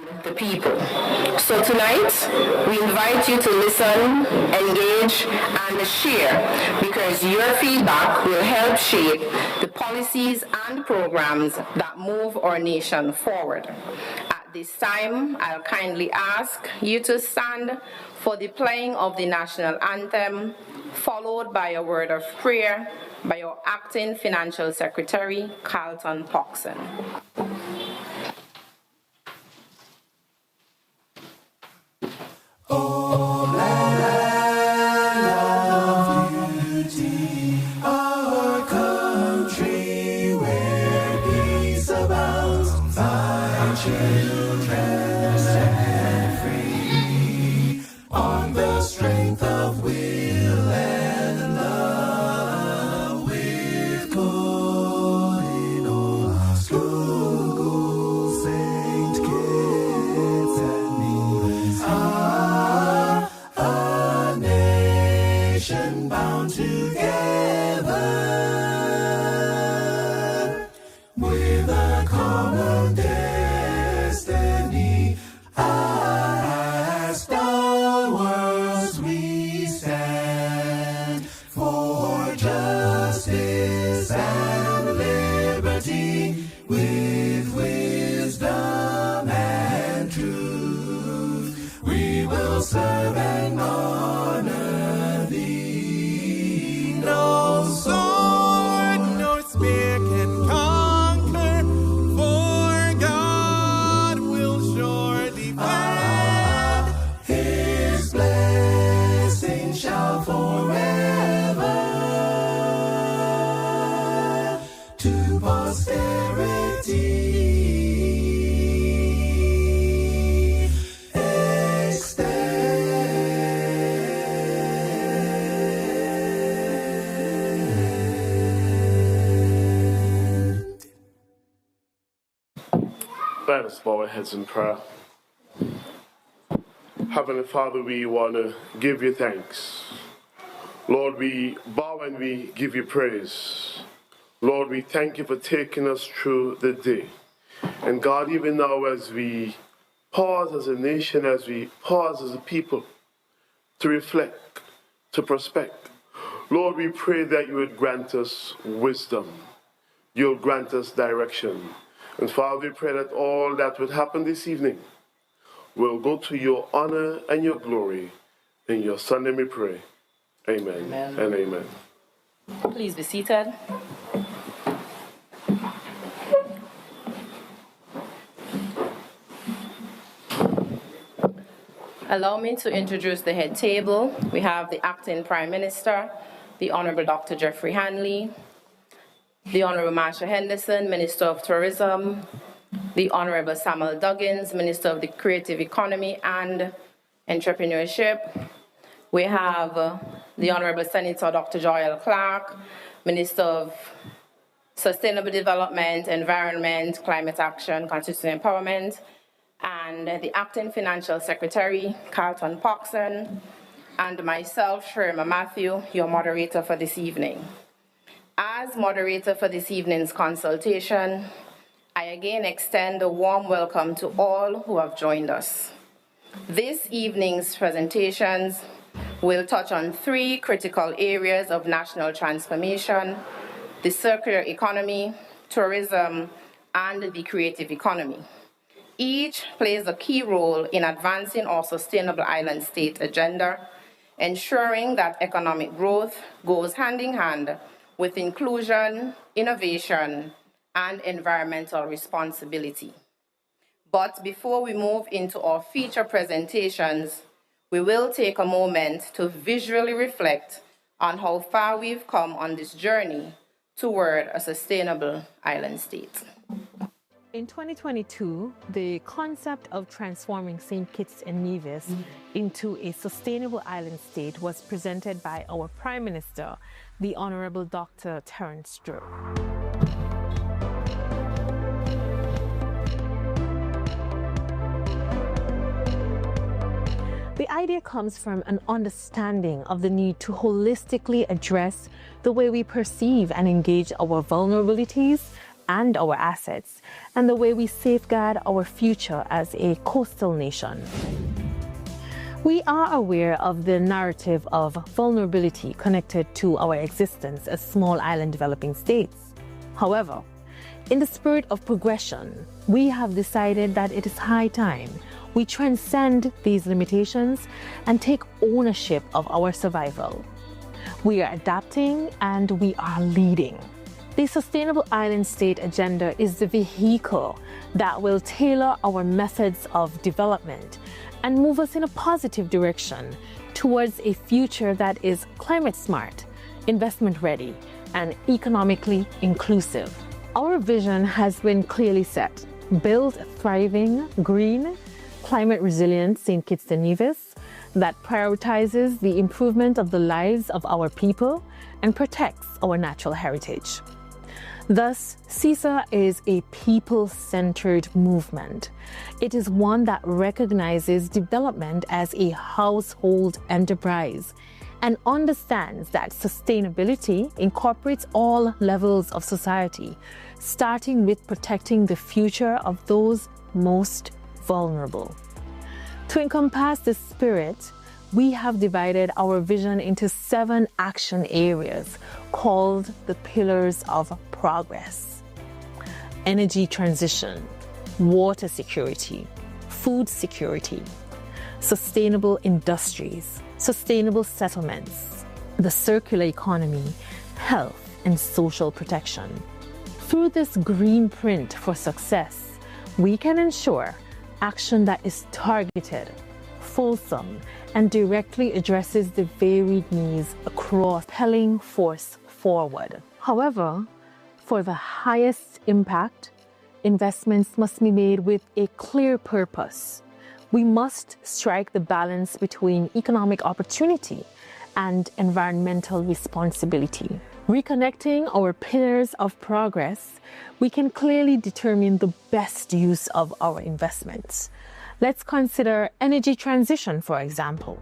and the people. So tonight, we invite you to listen, engage, and share, because your feedback will help shape the policies and programs that move our nation forward. At this time, I'll kindly ask you to stand for the playing of the national anthem, followed by a word of prayer by our acting Financial Secretary, Carlton Poxon. Oh, land of beauty, our country where peace abounds, thy children stand free on the strength of will and love, with good in all our schools, Saint Kitts and Nevis. A nation bound together with a common destiny. As stalwarts we stand for justice and liberty, with wisdom and truth. We will serve and honor thee. No sword nor spear can conquer, for God will sure defend. His blessing shall forever to posterity Let us bow our heads in prayer. Heavenly Father, we want to give you thanks. Lord, we bow and we give you praise. Lord, we thank you for taking us through the day. And God, even now as we pause as a nation, as we pause as a people to reflect, to prospect, Lord, we pray that you would grant us wisdom. You'll grant us direction. And Father, we pray that all that would happen this evening will go to your honor and your glory. In your Son name we pray. Amen, amen. And amen. Please be seated. Allow me to introduce the head table. We have the acting Prime Minister, the Honorable Dr. Jeffrey Hanley, the Honorable Marsha Henderson, Minister of Tourism, the Honorable Samuel Duggins, Minister of the Creative Economy and Entrepreneurship. We have the Honorable Senator Dr. Joel Clark, Minister of Sustainable Development, Environment, Climate Action, Constitutional Empowerment, and the Acting Financial Secretary, Carlton Poxon, and myself, Sherma Matthew, your moderator for this evening. As moderator for this evening's consultation, I again extend a warm welcome to all who have joined us. This evening's presentations will touch on three critical areas of national transformation: the circular economy, tourism, and the creative economy. Each plays a key role in advancing our sustainable island state agenda, ensuring that economic growth goes hand in hand with inclusion, innovation, and environmental responsibility. But before we move into our feature presentations, we will take a moment to visually reflect on how far we've come on this journey toward a sustainable island state. In 2022, the concept of transforming St. Kitts and Nevis into a sustainable island state was presented by our Prime Minister, the Honorable Dr. Terence Stroh. The idea comes from an understanding of the need to holistically address the way we perceive and engage our vulnerabilities and our assets, and the way we safeguard our future as a coastal nation. We are aware of the narrative of vulnerability connected to our existence as small island developing states. However, in the spirit of progression, we have decided that it is high time we transcend these limitations and take ownership of our survival. We are adapting and we are leading. The Sustainable Island State Agenda is the vehicle that will tailor our methods of development and move us in a positive direction towards a future that is climate smart, investment ready, and economically inclusive. Our vision has been clearly set: build a thriving, green, climate resilient St. Kitts and Nevis that prioritizes the improvement of the lives of our people and protects our natural heritage. Thus, CISA is a people-centered movement. It is one that recognizes development as a household enterprise and understands that sustainability incorporates all levels of society, starting with protecting the future of those most vulnerable. To encompass this spirit, we have divided our vision into 7 action areas called the Pillars of Progress: energy transition, water security, food security, sustainable industries, sustainable settlements, the circular economy, health and social protection. Through this green print for success, we can ensure action that is targeted, fulsome, and directly addresses the varied needs across, propelling force forward. However, for the highest impact, investments must be made with a clear purpose. We must strike the balance between economic opportunity and environmental responsibility. Reconnecting our pillars of progress, we can clearly determine the best use of our investments. Let's consider energy transition, for example.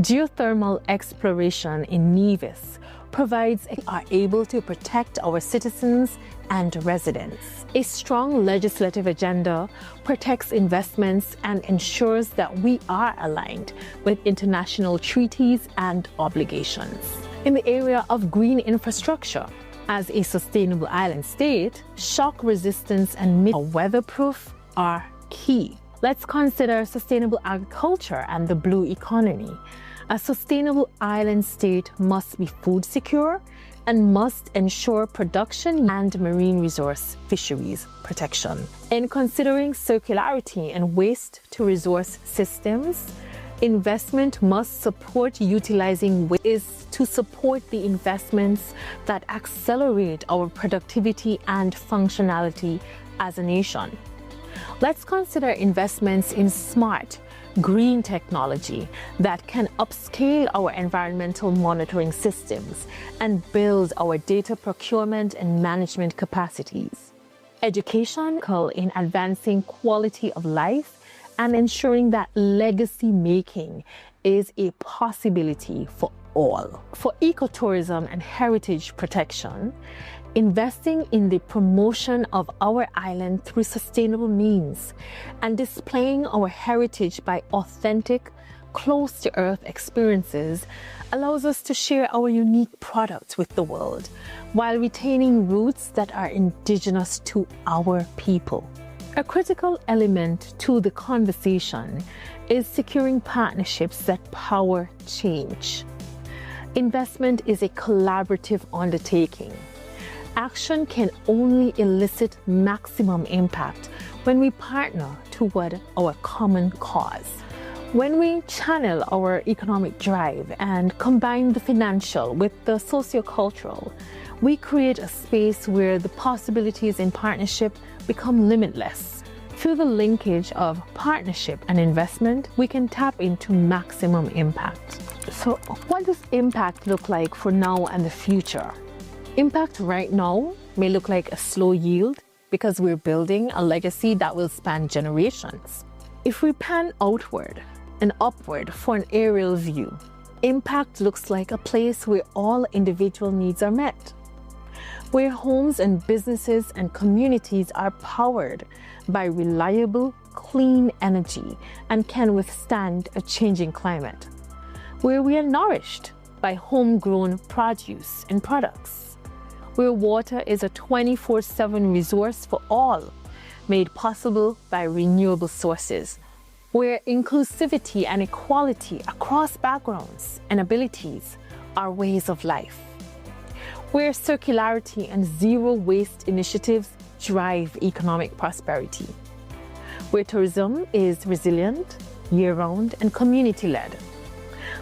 Geothermal exploration in Nevis provides are able to protect our citizens and residents. A strong legislative agenda protects investments and ensures that we are aligned with international treaties and obligations. In the area of green infrastructure, as a sustainable island state, shock resistance and weatherproof are key. Let's consider sustainable agriculture and the blue economy. A sustainable island state must be food secure and must ensure production and marine resource fisheries protection. In considering circularity and waste to resource systems, investment must support utilizing waste to support the investments that accelerate our productivity and functionality as a nation. Let's consider investments in smart, green technology that can upscale our environmental monitoring systems and build our data procurement and management capacities. Education in advancing quality of life and ensuring that legacy making is a possibility for all. For ecotourism and heritage protection, investing in the promotion of our island through sustainable means and displaying our heritage by authentic, close-to-earth experiences allows us to share our unique products with the world while retaining roots that are indigenous to our people. A critical element to the conversation is securing partnerships that power change. Investment is a collaborative undertaking. Action can only elicit maximum impact when we partner toward our common cause. When we channel our economic drive and combine the financial with the sociocultural, we create a space where the possibilities in partnership become limitless. Through the linkage of partnership and investment, we can tap into maximum impact. So, what does impact look like for now and the future? Impact right now may look like a slow yield because we're building a legacy that will span generations. If we pan outward and upward for an aerial view, impact looks like a place where all individual needs are met. where homes and businesses and communities are powered by reliable, clean energy and can withstand a changing climate, where we are nourished by homegrown produce and products, where water is a 24/7 resource for all, made possible by renewable sources, where inclusivity and equality across backgrounds and abilities are ways of life, where circularity and zero waste initiatives drive economic prosperity, where tourism is resilient, year-round, and community-led,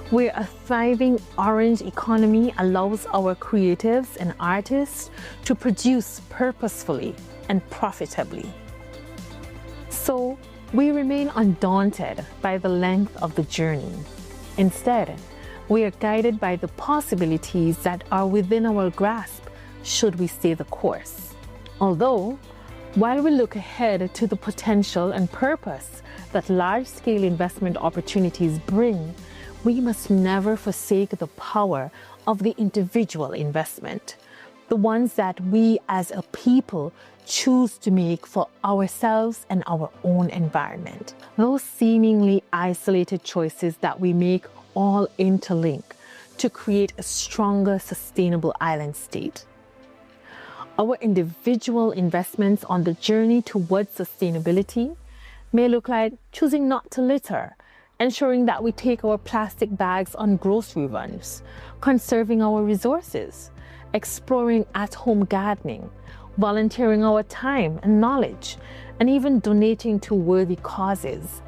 where a thriving orange economy allows our creatives and artists to produce purposefully and profitably. So, we remain undaunted by the length of the journey. Instead, we are guided by the possibilities that are within our grasp should we stay the course. Although, while we look ahead to the potential and purpose that large-scale investment opportunities bring, we must never forsake the power of the individual investment, the ones that we as a people choose to make for ourselves and our own environment. Those seemingly isolated choices that we make all interlink to create a stronger, sustainable island state. Our individual investments on the journey towards sustainability may look like choosing not to litter, ensuring that we take our plastic bags on grocery runs, conserving our resources, exploring at-home gardening, volunteering our time and knowledge, and even donating to worthy causes.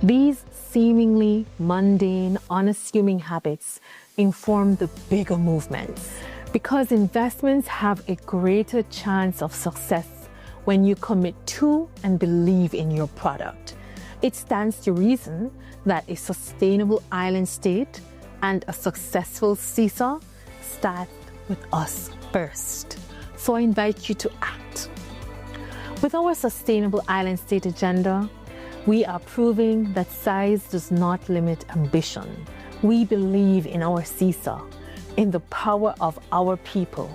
These seemingly mundane, unassuming habits inform the bigger movements, because investments have a greater chance of success when you commit to and believe in your product. It stands to reason that a sustainable island state and a successful seesaw start with us first. So I invite you to act. With our sustainable island state agenda, we are proving that size does not limit ambition. We believe in our seesaw, in the power of our people,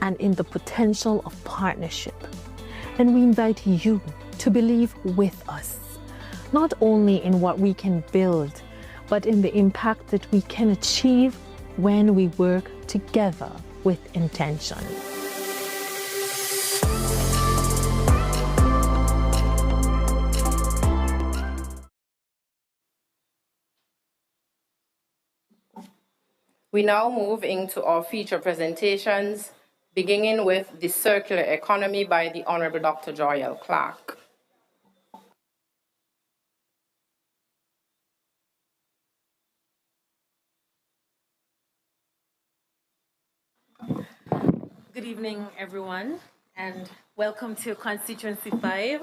and in the potential of partnership. And we invite you to believe with us, not only in what we can build, but in the impact that we can achieve when we work together with intention. We now move into our feature presentations, beginning with The Circular Economy by the Honorable Dr. Joyelle Clark. Good evening, everyone, and welcome to Constituency 5,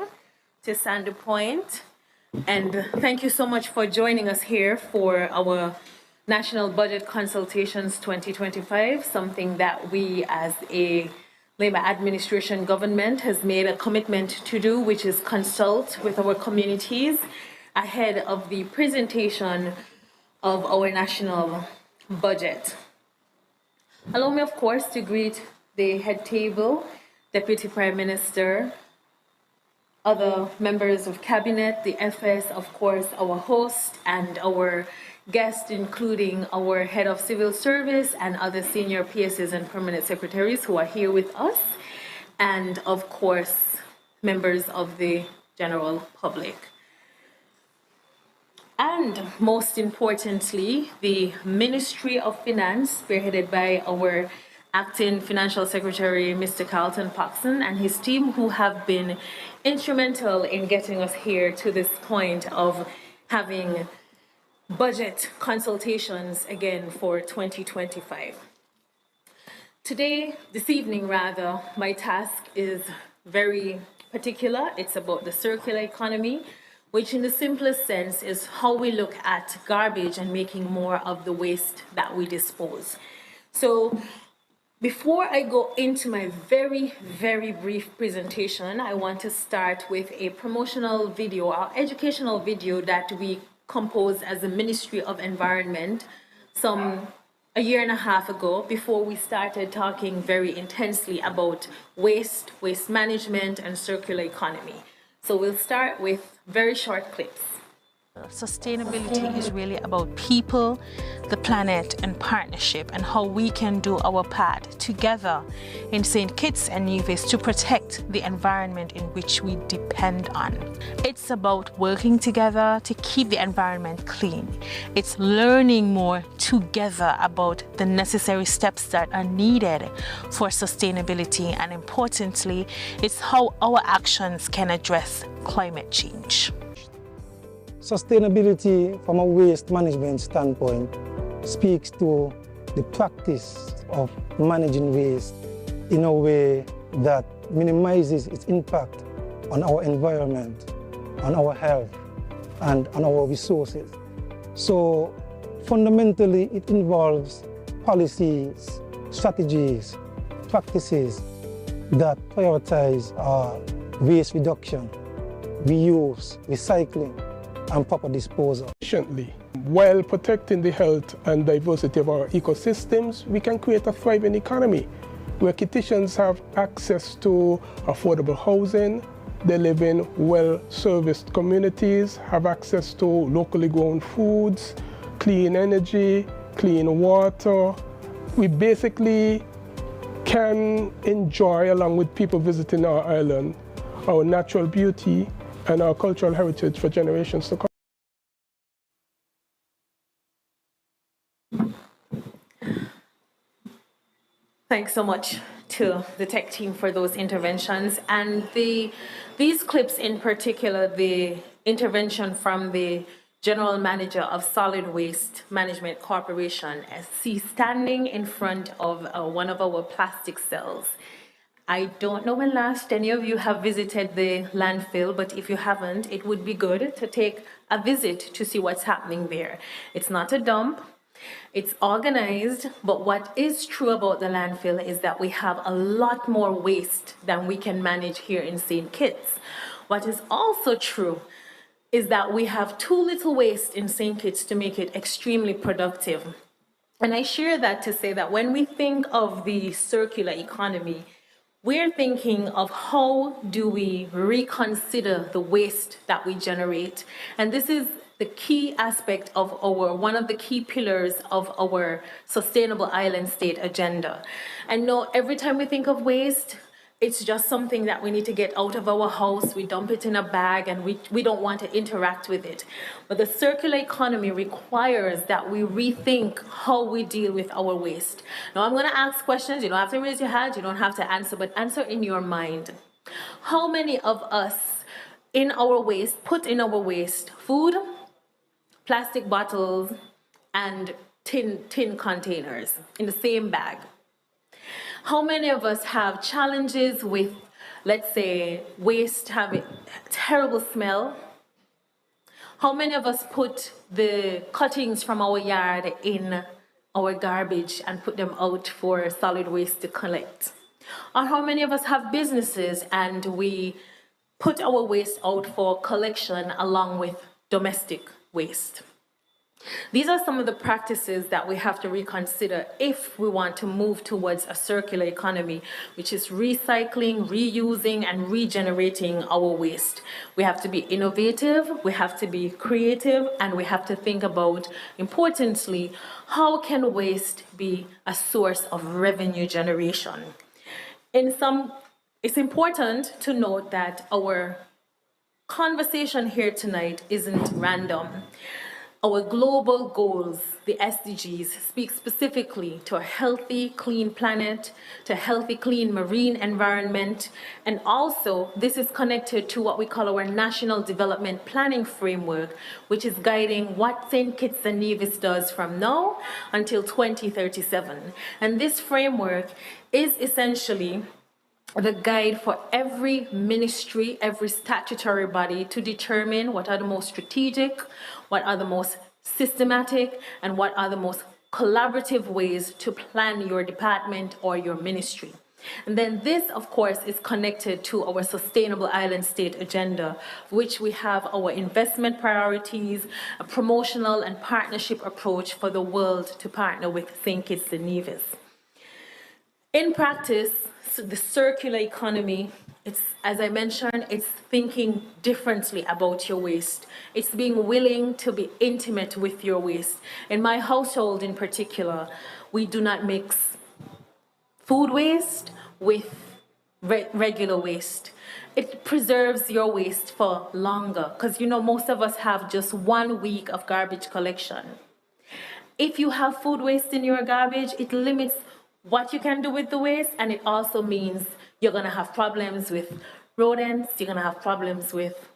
to Sandy Point. And thank you so much for joining us here for our National Budget Consultations 2025, something that we as a Labour administration government has made a commitment to do, which is consult with our communities ahead of the presentation of our national budget. Allow me, of course, to greet the head table, Deputy Prime Minister, other members of Cabinet, the FS, of course, our host, and our guests, including our Head of Civil Service and other senior PSs and permanent secretaries who are here with us, and, of course, members of the general public. And most importantly, the Ministry of Finance, spearheaded by our Acting Financial Secretary, Mr. Carlton Paxson, and his team, who have been instrumental in getting us here to this point of having budget consultations again for 2025. This evening, my task is very particular. It's about the circular economy, which in the simplest sense is how we look at garbage and making more of the waste that we dispose. So before I go into my very, very brief presentation, I want to start with a promotional video, our educational video that we composed as the Ministry of Environment some a year and a half ago, before we started talking very intensely about waste, waste management, and circular economy. So we'll start with very short clips. Sustainability is really about people, the planet, and partnership, and how we can do our part together in St. Kitts and Nevis to protect the environment in which we depend on. It's about working together to keep the environment clean. It's learning more together about the necessary steps that are needed for sustainability, and importantly, it's how our actions can address climate change. Sustainability from a waste management standpoint speaks to the practice of managing waste in a way that minimizes its impact on our environment, on our health, and on our resources. So fundamentally, it involves policies, strategies, practices that prioritize waste reduction, reuse, recycling, and proper disposal. Efficiently, while protecting the health and diversity of our ecosystems, we can create a thriving economy where Kittitians have access to affordable housing, they live in well-serviced communities, have access to locally grown foods, clean energy, clean water. We basically can enjoy, along with people visiting our island, our natural beauty and our cultural heritage for generations to come. Thanks so much to the tech team for those interventions. And these clips in particular, the intervention from the General Manager of Solid Waste Management Corporation, SC, standing in front of one of our plastic cells. I don't know when last any of you have visited the landfill, but if you haven't, it would be good to take a visit to see what's happening there. It's not a dump, it's organized, but what is true about the landfill is that we have a lot more waste than we can manage here in St. Kitts. What is also true is that we have too little waste in St. Kitts to make it extremely productive. And I share that to say that when we think of the circular economy, we're thinking of how do we reconsider the waste that we generate. And this is the key aspect of one of the key pillars of our sustainable island state agenda. And no, every time we think of waste, it's just something that we need to get out of our house, we dump it in a bag, and we don't want to interact with it. But the circular economy requires that we rethink how we deal with our waste. Now I'm gonna ask questions, you don't have to raise your hand, you don't have to answer, but answer in your mind. How many of us in our waste, put in our waste, food, plastic bottles, and tin containers in the same bag? How many of us have challenges with, let's say, waste having terrible smell? How many of us put the cuttings from our yard in our garbage and put them out for solid waste to collect? Or how many of us have businesses and we put our waste out for collection along with domestic waste? These are some of the practices that we have to reconsider if we want to move towards a circular economy, which is recycling, reusing, and regenerating our waste. We have to be innovative, we have to be creative, and we have to think about, importantly, how can waste be a source of revenue generation? It's important to note that our conversation here tonight isn't random. Our global goals, the SDGs, speak specifically to a healthy, clean planet, to a healthy, clean marine environment, and also this is connected to what we call our National Development Planning Framework, which is guiding what St. Kitts and Nevis does from now until 2037. And this framework is essentially the guide for every ministry, every statutory body to determine what are the most strategic, what are the most systematic, and what are the most collaborative ways to plan your department or your ministry. And then this, of course, is connected to our sustainable island state agenda, which we have our investment priorities, a promotional and partnership approach for the world to partner with St. Kitts and Nevis. In practice, the circular economy, it's, as I mentioned, it's thinking differently about your waste. It's being willing to be intimate with your waste. In my household in particular, we do not mix food waste with regular waste. It preserves your waste for longer, because you know most of us have just 1 week of garbage collection. If you have food waste in your garbage, it limits what you can do with the waste, and it also means you're gonna have problems with rodents, you're gonna have problems with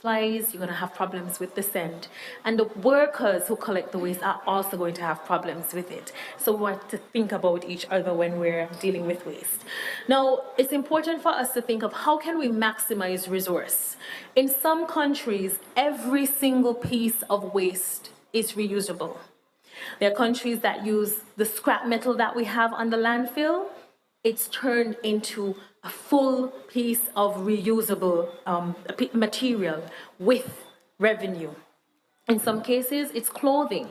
flies, you're gonna have problems with the scent. And the workers who collect the waste are also going to have problems with it. So we want to think about each other when we're dealing with waste. Now, it's important for us to think of how can we maximize resource. In some countries, every single piece of waste is reusable. There are countries that use the scrap metal that we have on the landfill. It's turned into a full piece of reusable material with revenue. In some cases, it's clothing.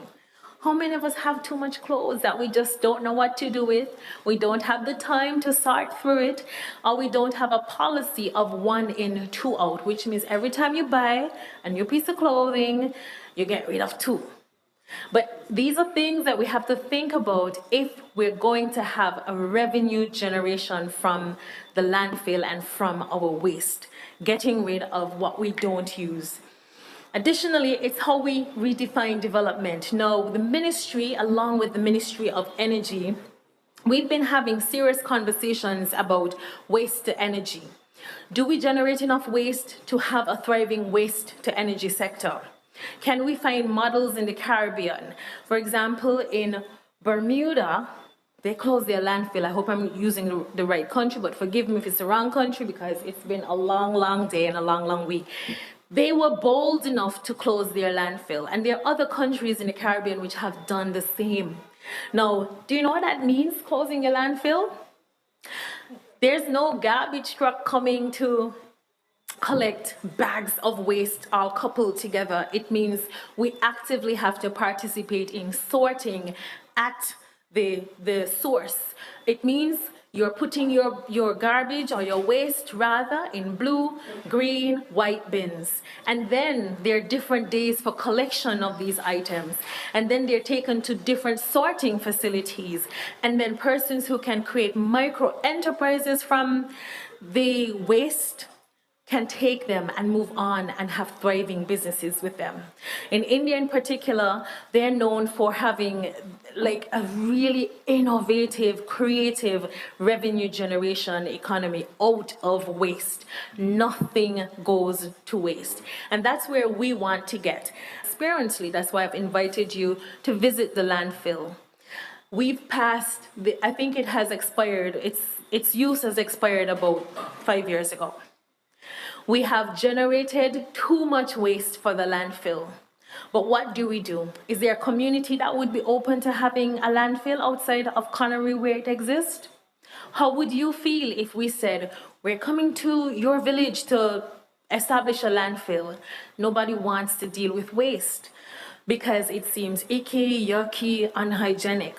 How many of us have too much clothes that we just don't know what to do with? We don't have the time to sort through it, or we don't have a policy of 1 in, 2 out, which means every time you buy a new piece of clothing, you get rid of 2. But these are things that we have to think about if we're going to have a revenue generation from the landfill and from our waste, getting rid of what we don't use. Additionally, it's how we redefine development. Now, the ministry, along with the Ministry of Energy, we've been having serious conversations about waste to energy. Do we generate enough waste to have a thriving waste to energy sector? Can we find models in the Caribbean? For example, in Bermuda, they closed their landfill. I hope I'm using the right country, but forgive me if it's the wrong country because it's been a long, long day and a long, long week. They were bold enough to close their landfill, and there are other countries in the Caribbean which have done the same. Now, do you know what that means, closing your landfill? There's no garbage truck coming to collect bags of waste all coupled together. It means we actively have to participate in sorting at the source. It means you're putting your garbage or your waste rather in blue, green, white bins. And then there are different days for collection of these items. And then they're taken to different sorting facilities. And then persons who can create micro enterprises from the waste can take them and move on and have thriving businesses with them. In India in particular, they're known for having like a really innovative, creative revenue generation economy out of waste. Nothing goes to waste. And that's where we want to get. Transparently, that's why I've invited you to visit the landfill. We've passed, I think it has expired, its use has expired about 5 years ago. We have generated too much waste for the landfill. But what do we do? Is there a community that would be open to having a landfill outside of Connery where it exists? How would you feel if we said, we're coming to your village to establish a landfill? Nobody wants to deal with waste because it seems icky, yucky, unhygienic.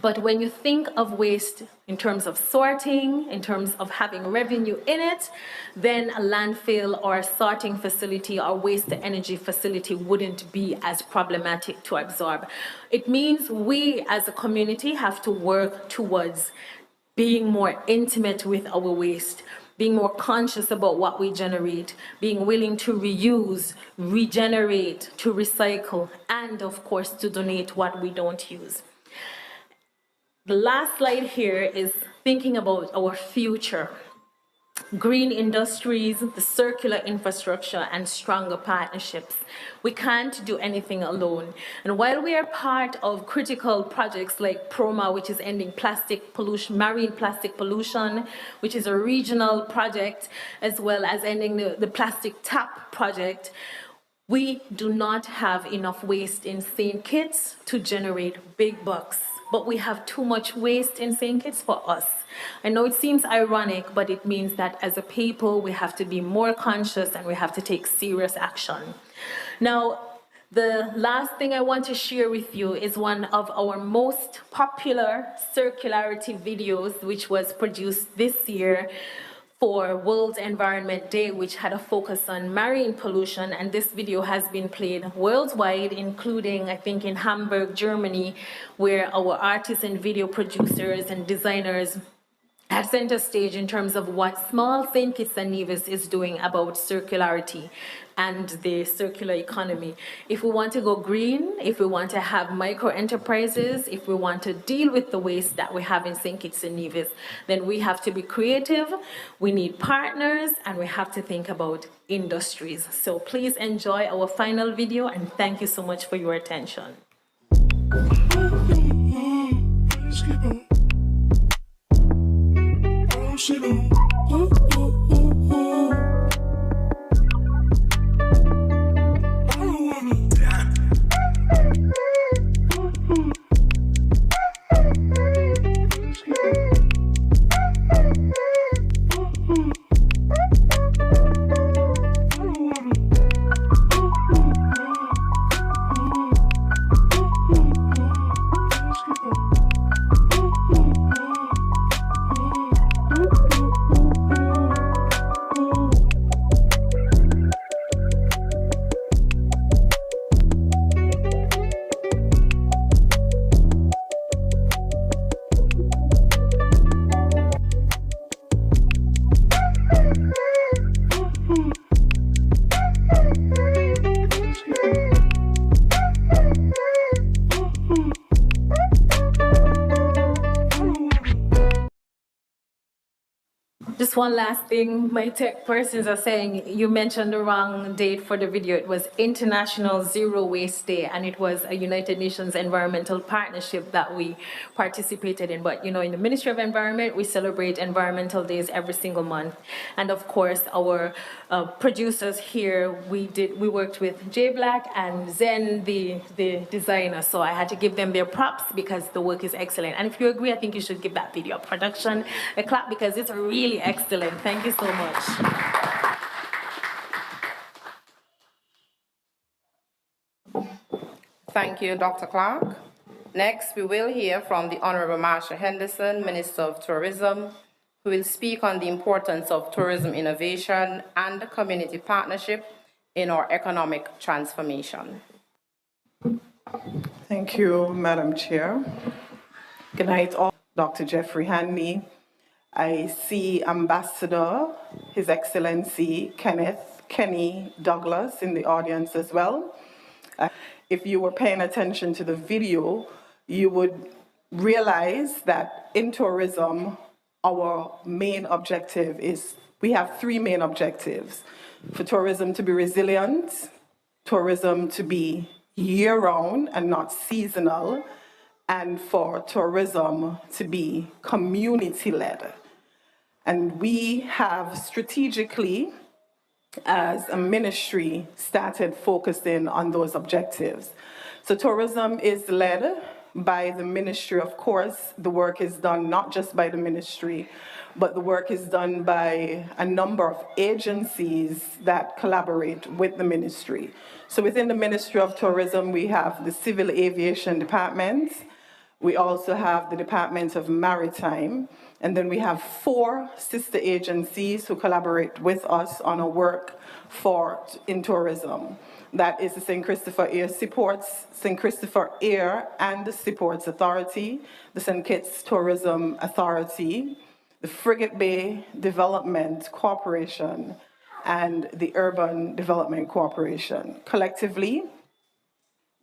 But when you think of waste in terms of sorting, in terms of having revenue in it, then a landfill or a sorting facility or waste to energy facility wouldn't be as problematic to absorb. It means we as a community have to work towards being more intimate with our waste, being more conscious about what we generate, being willing to reuse, regenerate, to recycle, and of course to donate what we don't use. The last slide here is thinking about our future. Green industries, the circular infrastructure, and stronger partnerships. We can't do anything alone. And while we are part of critical projects like PROMA, which is ending plastic pollution, marine plastic pollution, which is a regional project, as well as ending the plastic tap project, we do not have enough waste in St. Kitts to generate big bucks but we have too much waste in St. Kitts for us. I know it seems ironic, but it means that as a people, we have to be more conscious and we have to take serious action. Now, the last thing I want to share with you is one of our most popular circularity videos, which was produced this year for World Environment Day, which had a focus on marine pollution. And this video has been played worldwide, including, I think, in Hamburg, Germany, where our artists and video producers and designers at center stage in terms of what small St. Kitts and Nevis is doing about circularity and the circular economy. If we want to go green, if we want to have micro enterprises, if we want to deal with the waste that we have in St. Kitts and Nevis, then we have to be creative, we need partners, and we have to think about industries. So please enjoy our final video, and thank you so much for your attention. Just one last thing, my tech persons are saying you mentioned the wrong date for the video. It was International Zero Waste Day, and it was a United Nations environmental partnership that we participated in. But you know, in the Ministry of Environment, we celebrate environmental days every single month. And of course, our producers here, we worked with J Black and Zen, the designer. So I had to give them their props because the work is excellent. And if you agree, I think you should give that video production a clap because it's really excellent. Thank you so much. Thank you, Dr. Clark. Next, we will hear from the Honorable Marsha Henderson, Minister of Tourism, who will speak on the importance of tourism innovation and community partnership in our economic transformation. Thank you, Madam Chair. Good night, all. Dr. Jeffrey Hanley. I see Ambassador, His Excellency Kenny Douglas in the audience as well. If you were paying attention to the video, you would realize that in tourism, our main objective is, we have three main objectives. For tourism to be resilient, tourism to be year-round and not seasonal, and for tourism to be community-led. And we have strategically, as a ministry, started focusing on those objectives. So tourism is led by the ministry. Of course, the work is done not just by the ministry, but the work is done by a number of agencies that collaborate with the ministry. So within the Ministry of Tourism, we have the Civil Aviation Department, we also have the Department of Maritime, and then we have 4 sister agencies who collaborate with us on our work in tourism. That is the St. Christopher Air Seaports, St. Christopher Air and the Seaports Authority, the St. Kitts Tourism Authority, the Frigate Bay Development Corporation, and the Urban Development Corporation. Collectively,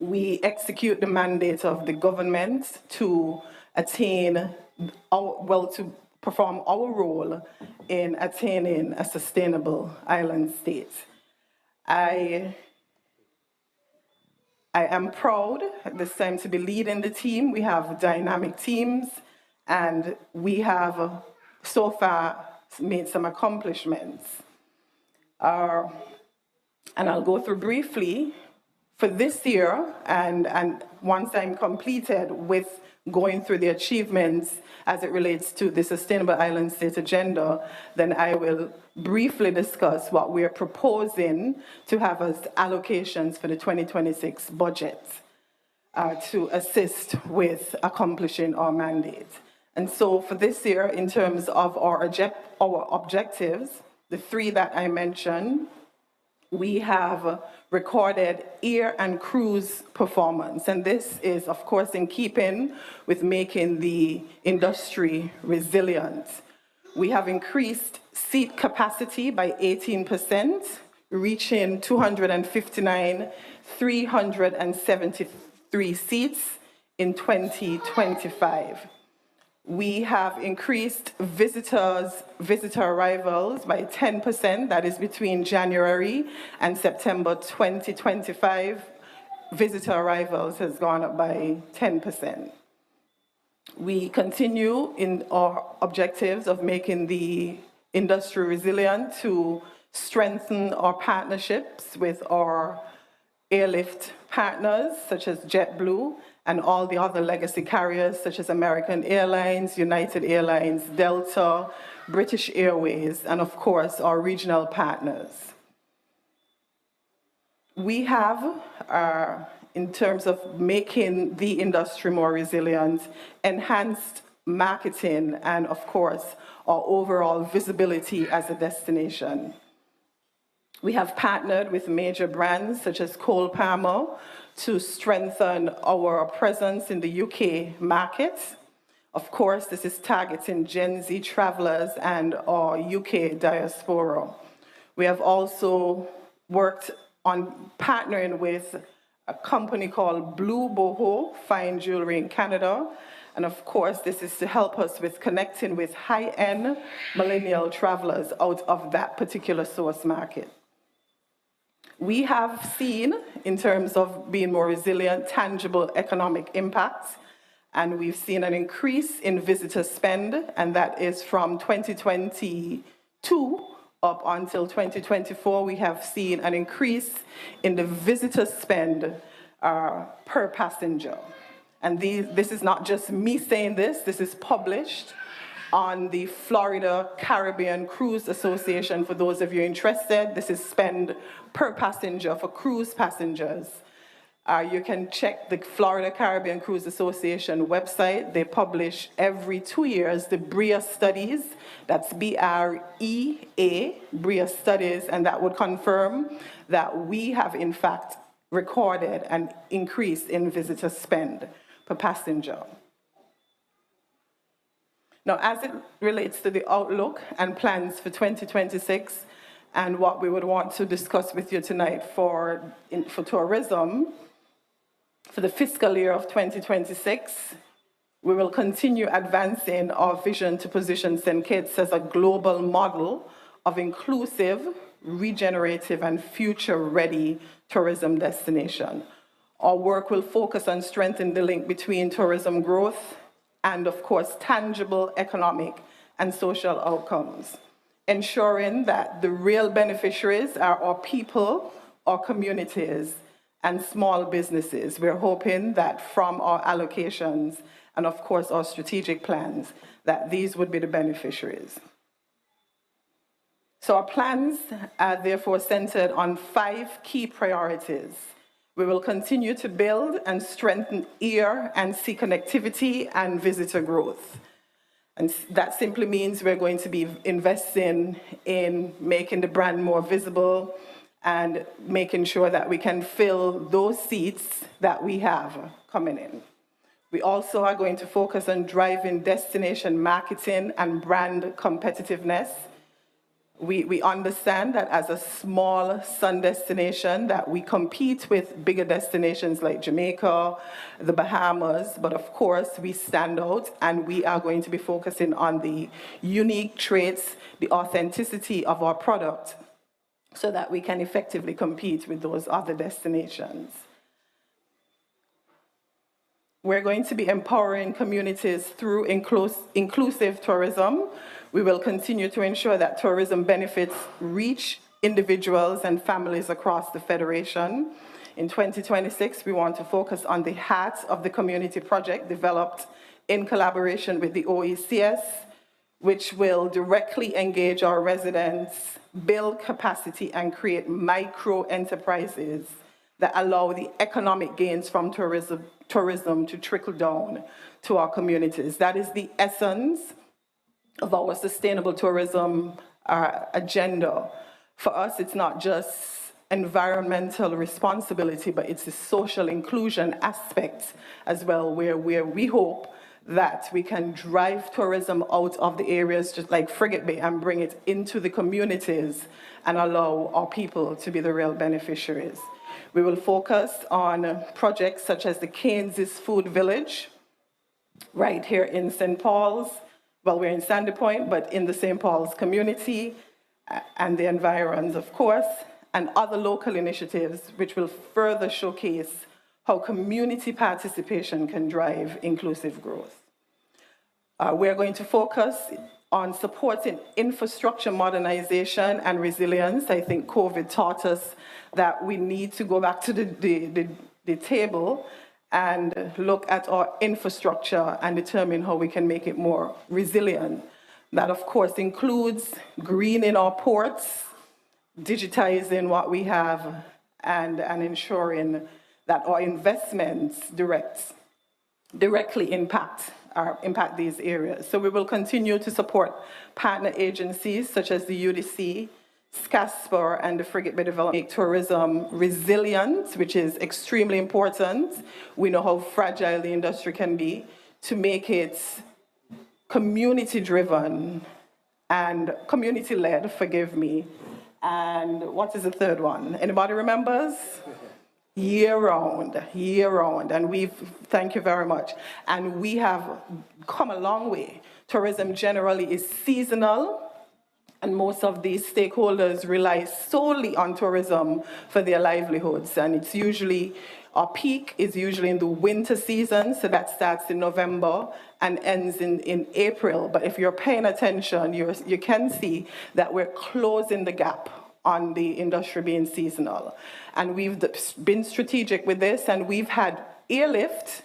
we execute the mandate of the government to to perform our role in attaining a sustainable island state. I am proud at this time to be leading the team. We have dynamic teams, and we have so far made some accomplishments. And I'll go through briefly. For this year, and once I'm completed with going through the achievements as it relates to the Sustainable Island State Agenda, then I will briefly discuss what we are proposing to have as allocations for the 2026 budget to assist with accomplishing our mandate. And so for this year, in terms of our objectives, the three that I mentioned, we have recorded air and cruise performance. And this is, of course, in keeping with making the industry resilient. We have increased seat capacity by 18%, reaching 373 seats in 2025. We have increased visitor arrivals by 10%. That is between January and September 2025. Visitor arrivals has gone up by 10%. We continue in our objectives of making the industry resilient to strengthen our partnerships with our airlift partners, such as JetBlue, and all the other legacy carriers, such as American Airlines, United Airlines, Delta, British Airways, and of course, our regional partners. We have, in terms of making the industry more resilient, enhanced marketing and, of course, our overall visibility as a destination. We have partnered with major brands such as Cole Palmer to strengthen our presence in the UK market. Of course, this is targeting Gen Z travelers and our UK diaspora. We have also worked on partnering with a company called Blue Boho Fine Jewelry in Canada. And of course, this is to help us with connecting with high-end millennial travelers out of that particular source market. We have seen, in terms of being more resilient, tangible economic impacts, and we've seen an increase in visitor spend, and that is from 2022 up until 2024, we have seen an increase in the visitor spend per passenger. And this is not just me saying this is published on the Florida Caribbean Cruise Association. For those of you interested, this is spend per passenger for cruise passengers. You can check the Florida Caribbean Cruise Association website. They publish every 2 years the BREA studies. That's BREA, BREA studies, and that would confirm that we have in fact recorded an increase in visitor spend per passenger. Now, as it relates to the outlook and plans for 2026, and what we would want to discuss with you tonight for tourism, for the fiscal year of 2026, we will continue advancing our vision to position St. Kitts as a global model of inclusive, regenerative, and future-ready tourism destination. Our work will focus on strengthening the link between tourism growth and, of course, tangible economic and social outcomes, ensuring that the real beneficiaries are our people, our communities, and small businesses. We're hoping that from our allocations and, of course, our strategic plans, that these would be the beneficiaries. So our plans are therefore centered on 5 key priorities. We will continue to build and strengthen air and sea connectivity and visitor growth. And that simply means we're going to be investing in making the brand more visible and making sure that we can fill those seats that we have coming in. We also are going to focus on driving destination marketing and brand competitiveness. We understand that as a small sun destination that we compete with bigger destinations like Jamaica, the Bahamas, but of course we stand out and we are going to be focusing on the unique traits, the authenticity of our product so that we can effectively compete with those other destinations. We're going to be empowering communities through inclusive tourism. We will continue to ensure that tourism benefits reach individuals and families across the Federation. In 2026, we want to focus on the Heart of the Community project developed in collaboration with the OECS, which will directly engage our residents, build capacity, and create micro enterprises that allow the economic gains from tourism to trickle down to our communities. That is the essence of our sustainable tourism agenda. For us, it's not just environmental responsibility, but it's the social inclusion aspect as well, where we hope that we can drive tourism out of the areas just like Frigate Bay and bring it into the communities and allow our people to be the real beneficiaries. We will focus on projects such as the Keynes' Food Village, right here in St. Paul's. Well, we're in Sandy Point, but in the St. Paul's community and the environs, of course, and other local initiatives which will further showcase how community participation can drive inclusive growth. We're going to focus on supporting infrastructure modernization and resilience. I think COVID taught us that we need to go back to the table and look at our infrastructure and determine how we can make it more resilient. That, of course, includes greening our ports, digitizing what we have, and ensuring that our investments directly impact these areas. So we will continue to support partner agencies such as the UDC, SCASPER, and the Frigate Bay Development, make tourism resilient, which is extremely important. We know how fragile the industry can be, to make it community-driven and community-led, forgive me. And what is the third one? Anybody remembers? Year-round, and thank you very much. And we have come a long way. Tourism generally is seasonal, and most of these stakeholders rely solely on tourism for their livelihoods. And it's usually, our peak is usually in the winter season, so that starts in November and ends in April. But if you're paying attention, you can see that we're closing the gap on the industry being seasonal. And we've been strategic with this, and we've had airlift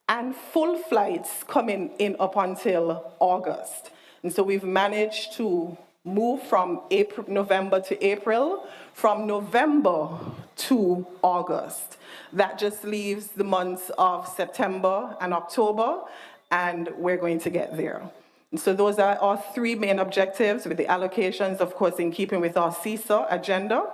and full flights coming in up until August. And so we've managed to move from November to April, from November to August. That just leaves the months of September and October, and we're going to get there. And so those are our three main objectives, with the allocations, of course, in keeping with our CISA agenda.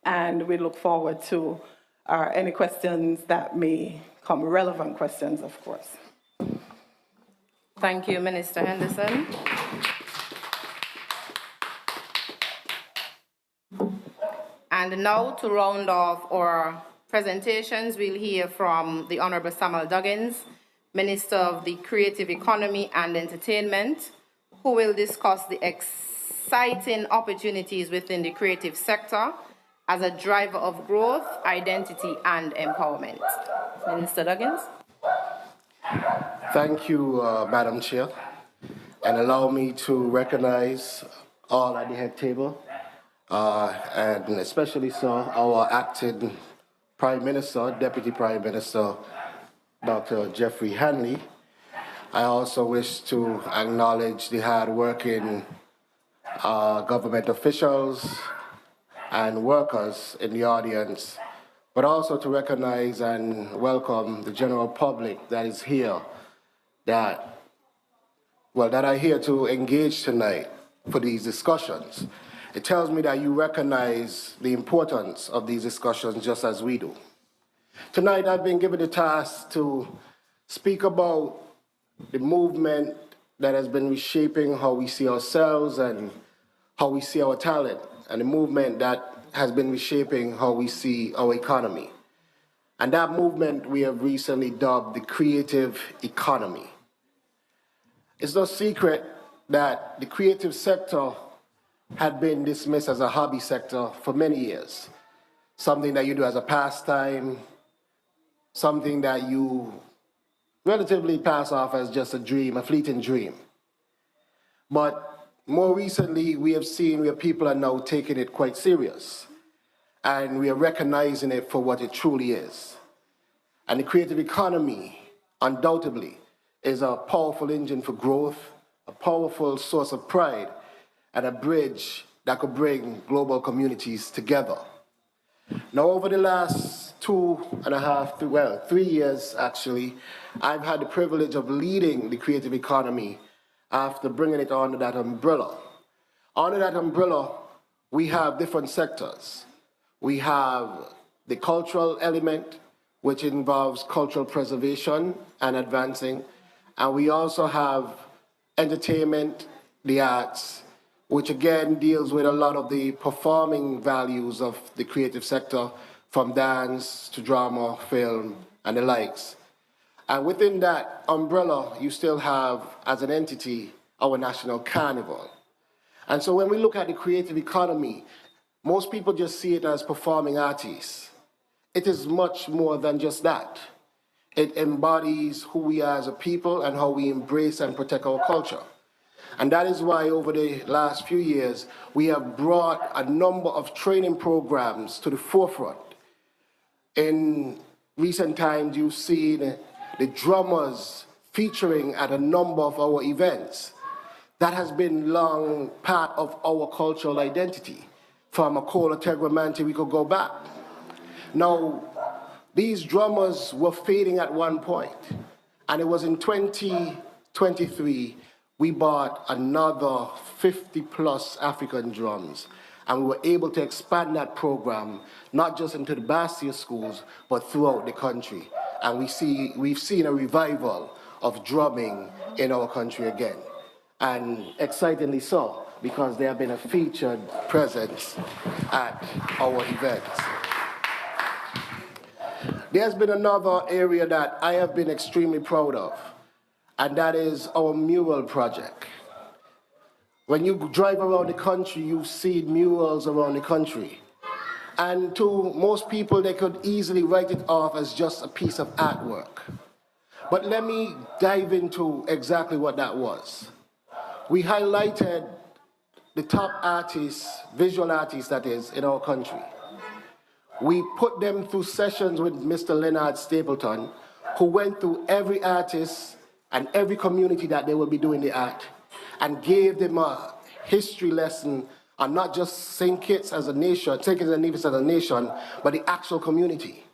And we look forward to any questions that may come, relevant questions, of course. Thank you, Minister Henderson. And now, to round off our presentations, we'll hear from the Honorable Samuel Duggins, Minister of the Creative Economy and Entertainment, who will discuss the exciting opportunities within the creative sector as a driver of growth, identity, and empowerment. Minister Duggins. Thank you, Madam Chair, and allow me to recognize all at the head table, and especially so our acting Prime Minister, Deputy Prime Minister, Dr. Jeffrey Hanley. I also wish to acknowledge the hard-working government officials and workers in the audience, but also to recognize and welcome the general public that is here, that are here to engage tonight for these discussions. It tells me that you recognize the importance of these discussions just as we do. Tonight, I've been given the task to speak about the movement that has been reshaping how we see ourselves and how we see our talent, and the movement that has been reshaping how we see our economy. And that movement we have recently dubbed the creative economy. It's no secret that the creative sector had been dismissed as a hobby sector for many years. Something that you do as a pastime, something that you relatively pass off as just a dream, a fleeting dream. But more recently, we have seen where people are now taking it quite serious. and we are recognizing it for what it truly is. And the creative economy, undoubtedly, is a powerful engine for growth, a powerful source of pride, and a bridge that could bring global communities together. Now, over the last 3 years actually, I've had the privilege of leading the creative economy after bringing it under that umbrella. Under that umbrella, we have different sectors. We have the cultural element, which involves cultural preservation and advancing. And we also have entertainment, the arts, which again deals with a lot of the performing values of the creative sector, from dance to drama, film, and the likes. And within that umbrella, you still have, as an entity, our national carnival. And so when we look at the creative economy, most people just see it as performing artists. It is much more than just that. It embodies who we are as a people and how we embrace and protect our culture. And that is why over the last few years, we have brought a number of training programs to the forefront. In recent times, you've seen the drummers featuring at a number of our events. That has been long part of our cultural identity. From a Kola Tegramanti, we could go back. Now, these drummers were fading at one point, and it was in 2023 we bought another 50+ African drums, and we were able to expand that program not just into the Bastia schools, but throughout the country. And we've seen a revival of drumming in our country again, and excitingly so, because they have been a featured presence at our events. There's been another area that I have been extremely proud of, and that is our mural project. When you drive around the country, you see murals around the country. And to most people, they could easily write it off as just a piece of artwork. But let me dive into exactly what that was. We highlighted the top artists, visual artists that is, in our country. We put them through sessions with Mr. Leonard Stapleton, who went through every artist and every community that they will be doing the art, and gave them a history lesson on not just St. Kitts as a nation, St. Kitts and Nevis as a nation, but the actual community.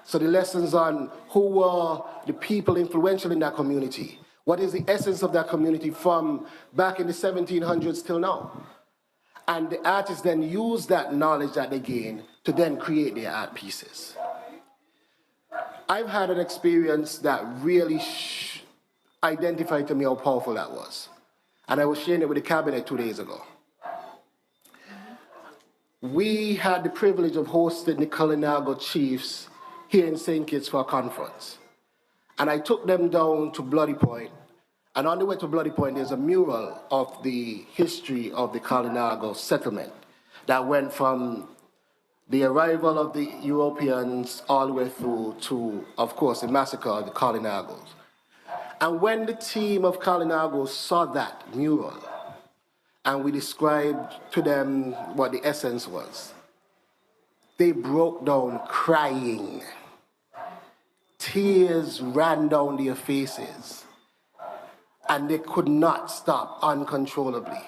So the lessons on who were the people influential in that community, what is the essence of that community from back in the 1700s till now. And the artists then use that knowledge that they gain to then create their art pieces. I've had an experience that really identified to me how powerful that was. And I was sharing it with the cabinet 2 days ago. We had the privilege of hosting the Kalinago chiefs here in St. Kitts for a conference. And I took them down to Bloody Point. And on the way to Bloody Point, there's a mural of the history of the Kalinago settlement that went from the arrival of the Europeans all the way through to, of course, the massacre of the Kalinagos. And when the team of Kalinagos saw that mural, and we described to them what the essence was, they broke down crying. Tears ran down their faces, and they could not stop uncontrollably.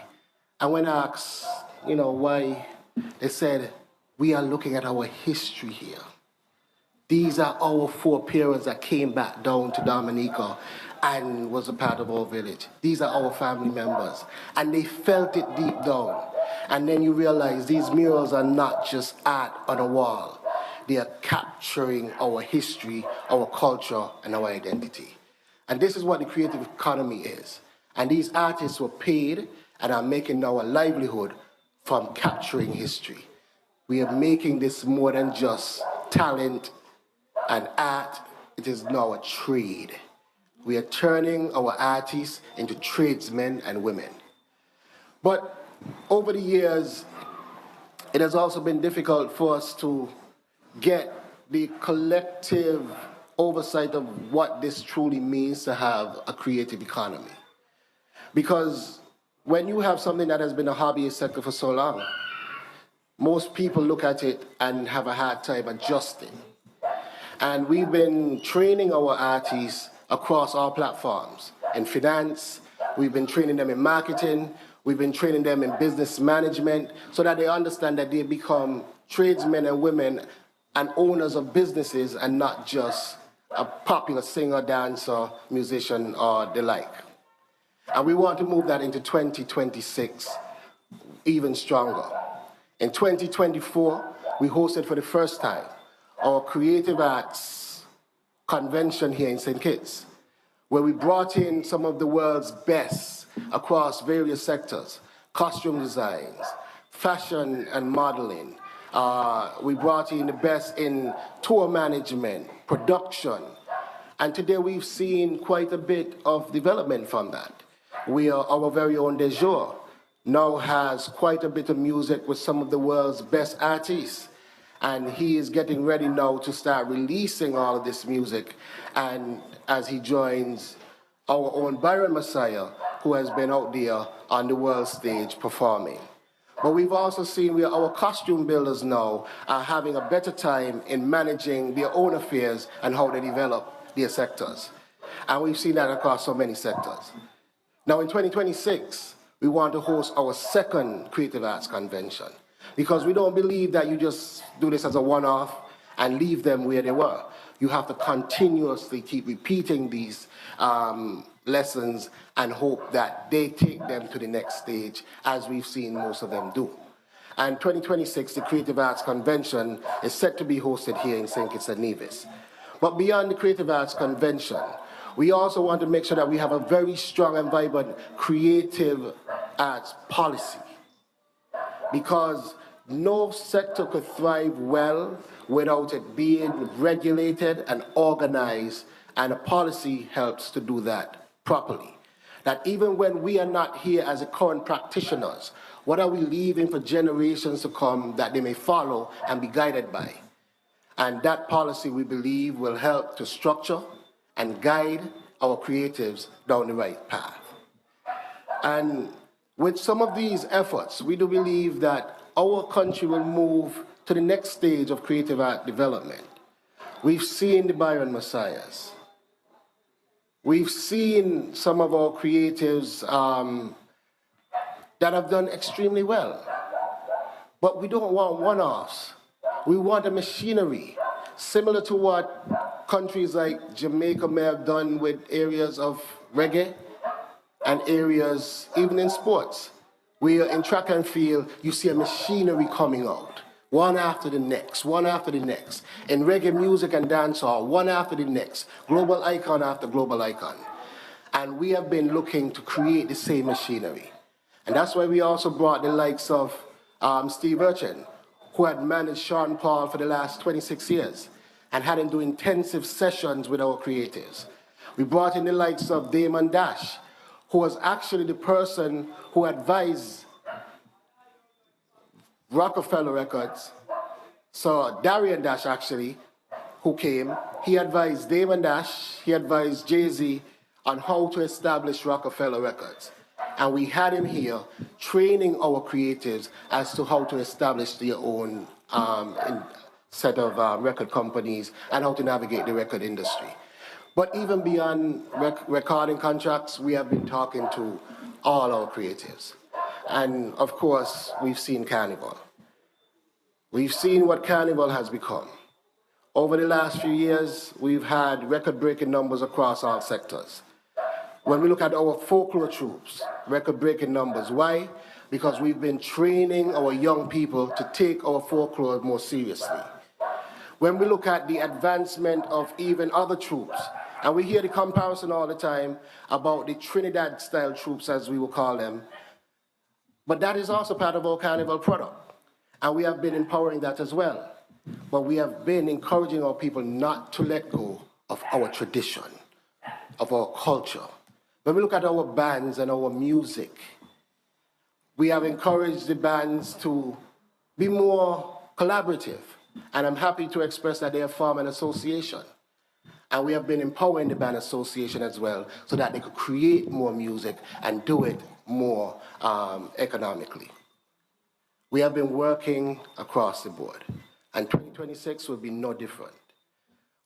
And when asked, why, they said, we are looking at our history here. These are our foreparents that came back down to Dominica and was a part of our village. These are our family members. And they felt it deep down. And then you realize these murals are not just art on a wall. They are capturing our history, our culture, and our identity. And this is what the creative economy is. And these artists were paid and are making now a livelihood from capturing history. We are making this more than just talent and art. It is now a trade. We are turning our artists into tradesmen and women. But over the years, it has also been difficult for us to get the collective oversight of what this truly means to have a creative economy. Because when you have something that has been a hobbyist sector for so long, most people look at it and have a hard time adjusting. And we've been training our artists across all platforms. In finance, we've been training them in marketing, we've been training them in business management, so that they understand that they become tradesmen and women and owners of businesses and not just a popular singer, dancer, musician, or the like. And we want to move that into 2026 even stronger. In 2024, we hosted for the first time our Creative Arts Convention here in St. Kitts, where we brought in some of the world's best across various sectors: costume designs, fashion and modeling. We brought in the best in tour management, production, and today we've seen quite a bit of development from that. Our very own De Jour now has quite a bit of music with some of the world's best artists, and he is getting ready now to start releasing all of this music, and as he joins our own Byron Messiah, who has been out there on the world stage performing. But we've also seen where our costume builders now are having a better time in managing their own affairs and how they develop their sectors. And we've seen that across so many sectors. Now in 2026, we want to host our second Creative Arts Convention, because we don't believe that you just do this as a one-off and leave them where they were. You have to continuously keep repeating these lessons and hope that they take them to the next stage, as we've seen most of them do. And 2026, the Creative Arts Convention is set to be hosted here in St. Kitts and Nevis. But beyond the Creative Arts Convention, we also want to make sure that we have a very strong and vibrant creative arts policy, because no sector could thrive well without it being regulated and organized, and a policy helps to do that properly. That even when we are not here as the current practitioners, what are we leaving for generations to come that they may follow and be guided by? And that policy, we believe, will help to structure and guide our creatives down the right path. And with some of these efforts, we do believe that our country will move to the next stage of creative art development. We've seen the Byron Messiahs. We've seen some of our creatives that have done extremely well. But we don't want one-offs. We want a machinery, similar to what countries like Jamaica may have done with areas of reggae and areas even in sports. Where in track and field, you see a machinery coming out, one after the next, one after the next. In reggae music and dancehall, one after the next, global icon after global icon. And we have been looking to create the same machinery. And that's why we also brought the likes of Steve Urchin, who had managed Sean Paul for the last 26 years and had him do intensive sessions with our creatives. We brought in the likes of Damon Dash, who was actually the person who advised Rockefeller Records. So Darian Dash actually, who came, he advised Damon Dash, he advised Jay-Z on how to establish Rockefeller Records. And we had him here training our creatives as to how to establish their own set of record companies and how to navigate the record industry. But even beyond recording contracts, we have been talking to all our creatives. And of course, we've seen Carnival. We've seen what Carnival has become. Over the last few years, we've had record-breaking numbers across all sectors. When we look at our folklore troops, record-breaking numbers. Why? Because we've been training our young people to take our folklore more seriously. When we look at the advancement of even other troops, and we hear the comparison all the time about the Trinidad-style troops, as we will call them, but that is also part of our Carnival product. And we have been empowering that as well. But we have been encouraging our people not to let go of our tradition, of our culture. When we look at our bands and our music, we have encouraged the bands to be more collaborative. And I'm happy to express that they have formed an association. And we have been empowering the band association as well, so that they could create more music and do it more economically. We have been working across the board, and 2026 will be no different.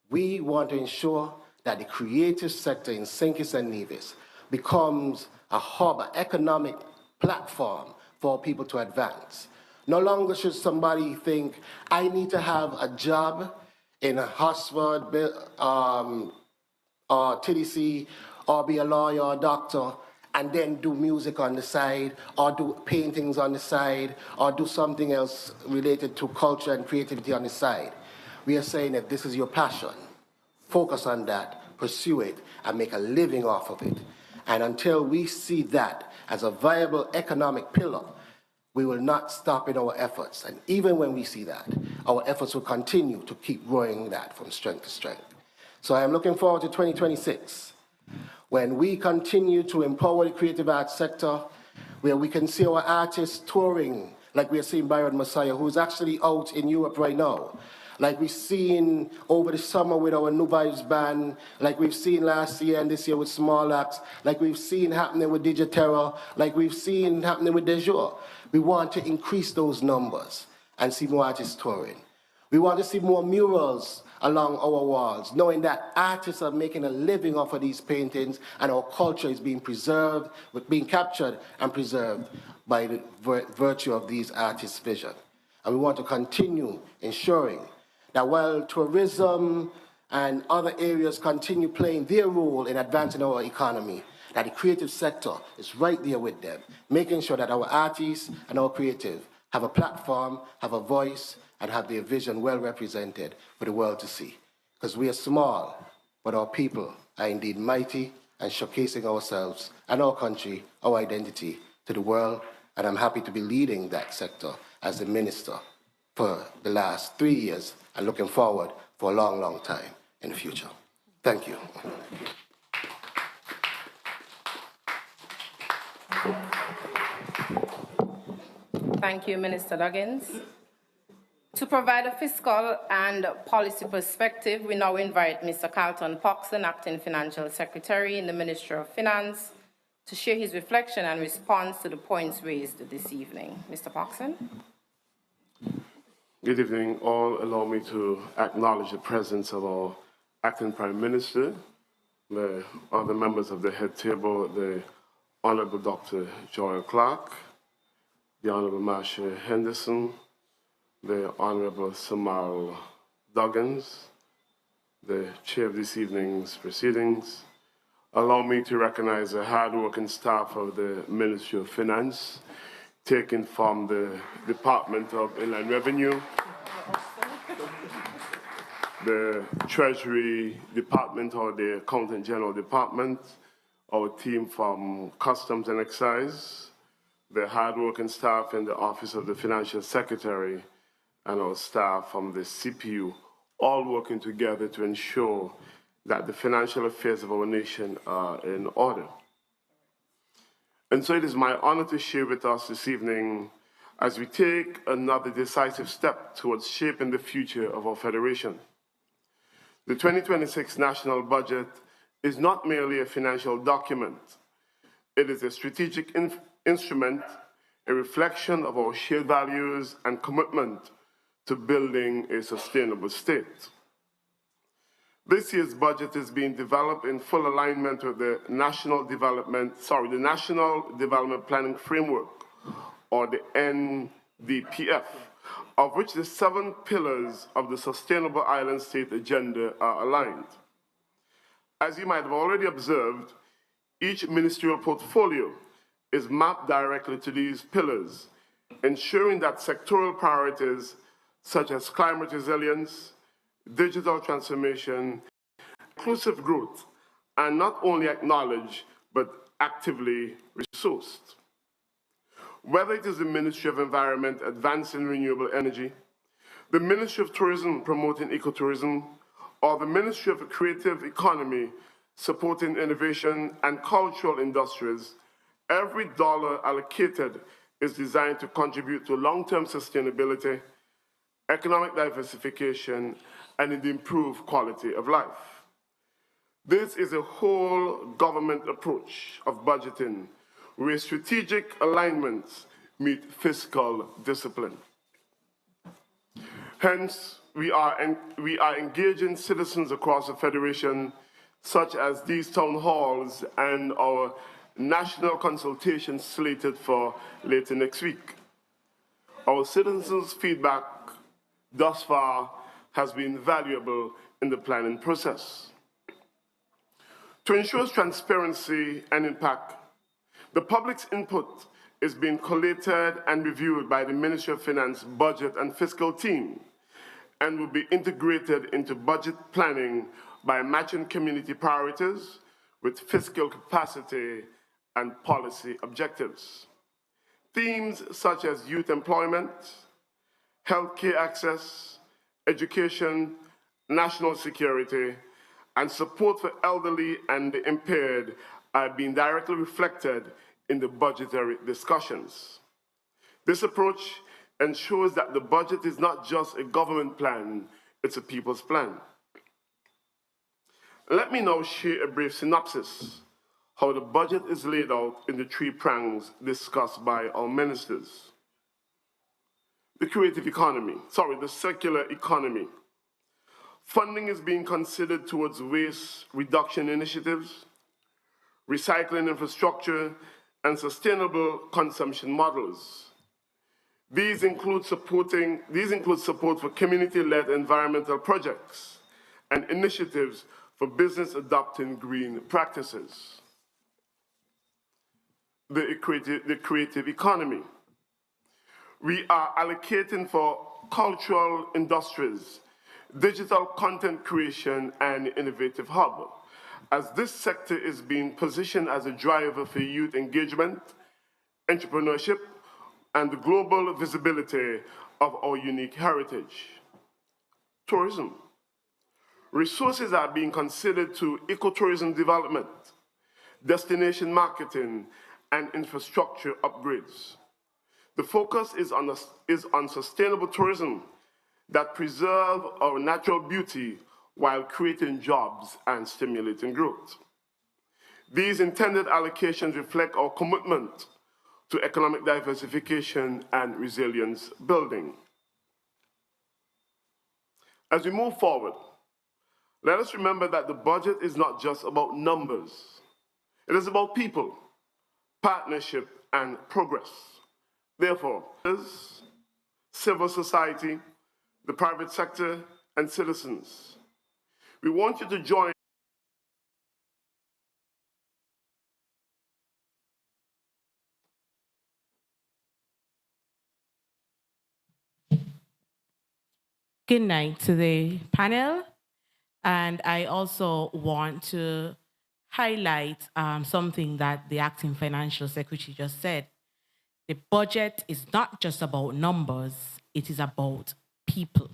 We want to ensure that the creative sector in St. Kitts and Nevis becomes a hub, an economic platform for people to advance. No longer should somebody think, I need to have a job in a Oxford or TDC, or be a lawyer or a doctor, and then do music on the side, or do paintings on the side, or do something else related to culture and creativity on the side. We are saying that this is your passion. Focus on that, pursue it, and make a living off of it. And until we see that as a viable economic pillar, we will not stop in our efforts. And even when we see that, our efforts will continue to keep growing that from strength to strength. So I am looking forward to 2026, when we continue to empower the creative arts sector, where we can see our artists touring, like we are seeing Byron Messiah, who's actually out in Europe right now, like we've seen over the summer with our New Vibes band, like we've seen last year and this year with Small Acts, like we've seen happening with Digiterra, like we've seen happening with Dejour. We want to increase those numbers and see more artists touring. We want to see more murals along our walls, knowing that artists are making a living off of these paintings and our culture is being preserved, being captured and preserved by the virtue of these artists' vision. And we want to continue ensuring that while tourism and other areas continue playing their role in advancing our economy, that the creative sector is right there with them, making sure that our artists and our creative have a platform, have a voice, and have their vision well represented for the world to see. Because we are small, but our people are indeed mighty and showcasing ourselves and our country, our identity to the world. And I'm happy to be leading that sector as the minister for the last 3 years and looking forward for a long, long time in the future. Thank you. Thank you, Minister Duggins. To provide a fiscal and policy perspective, we now invite Mr. Carlton Poxon, Acting Financial Secretary in the Ministry of Finance, to share his reflection and response to the points raised this evening. Mr. Poxon. Good evening, all. Allow me to acknowledge the presence of our Acting Prime Minister, the other members of the head table, the Honorable Dr. Joy Clark, the Honorable Marsha Henderson, the Honorable Samal Duggins, the chair of this evening's proceedings. Allow me to recognize the hard-working staff of the Ministry of Finance, taken from the Department of Inland Revenue, the Treasury Department or the Accountant General Department, our team from Customs and Excise, the hard-working staff in the Office of the Financial Secretary, and our staff from the CPU, all working together to ensure that the financial affairs of our nation are in order. And so it is my honor to share with us this evening as we take another decisive step towards shaping the future of our federation. The 2026 national budget is not merely a financial document. It is a strategic instrument, a reflection of our shared values and commitment to building a sustainable state. This year's budget is being developed in full alignment with the National Development Planning Framework, or the NDPF, of which the 7 pillars of the Sustainable Island State Agenda are aligned. As you might have already observed, each ministerial portfolio is mapped directly to these pillars, ensuring that sectoral priorities such as climate resilience, digital transformation, inclusive growth, are not only acknowledged, but actively resourced. Whether it is the Ministry of Environment advancing renewable energy, the Ministry of Tourism promoting ecotourism, or the Ministry of the Creative Economy supporting innovation and cultural industries, every dollar allocated is designed to contribute to long-term sustainability, economic diversification, and the improved quality of life. This is a whole government approach of budgeting, where strategic alignments meet fiscal discipline. Hence, we are engaging citizens across the Federation, such as these town halls and our national consultations slated for later next week. Our citizens' feedback thus far has been valuable in the planning process. To ensure transparency and impact, the public's input is being collated and reviewed by the Ministry of Finance Budget and Fiscal team and will be integrated into budget planning by matching community priorities with fiscal capacity and policy objectives. Themes such as youth employment, healthcare access, education, national security, and support for elderly and the impaired are being directly reflected in the budgetary discussions. This approach ensures that the budget is not just a government plan, it's a people's plan. Let me now share a brief synopsis how the budget is laid out in the three prongs discussed by our ministers. The circular economy. Funding is being considered towards waste reduction initiatives, recycling infrastructure, and sustainable consumption models. These include support for community-led environmental projects and initiatives for business adopting green practices. The creative economy. We are allocating for cultural industries, digital content creation, and innovative hub, as this sector is being positioned as a driver for youth engagement, entrepreneurship, and the global visibility of our unique heritage. Tourism. Resources are being considered to ecotourism development, destination marketing, and infrastructure upgrades. The focus is on sustainable tourism that preserve our natural beauty while creating jobs and stimulating growth. These intended allocations reflect our commitment to economic diversification and resilience building. As we move forward, let us remember that the budget is not just about numbers. It is about people, partnership, and progress. Therefore, civil society, the private sector, and citizens, we want you to join Good night to the panel. And I also want to highlight something that the acting financial secretary just said. The budget is not just about numbers, it is about people.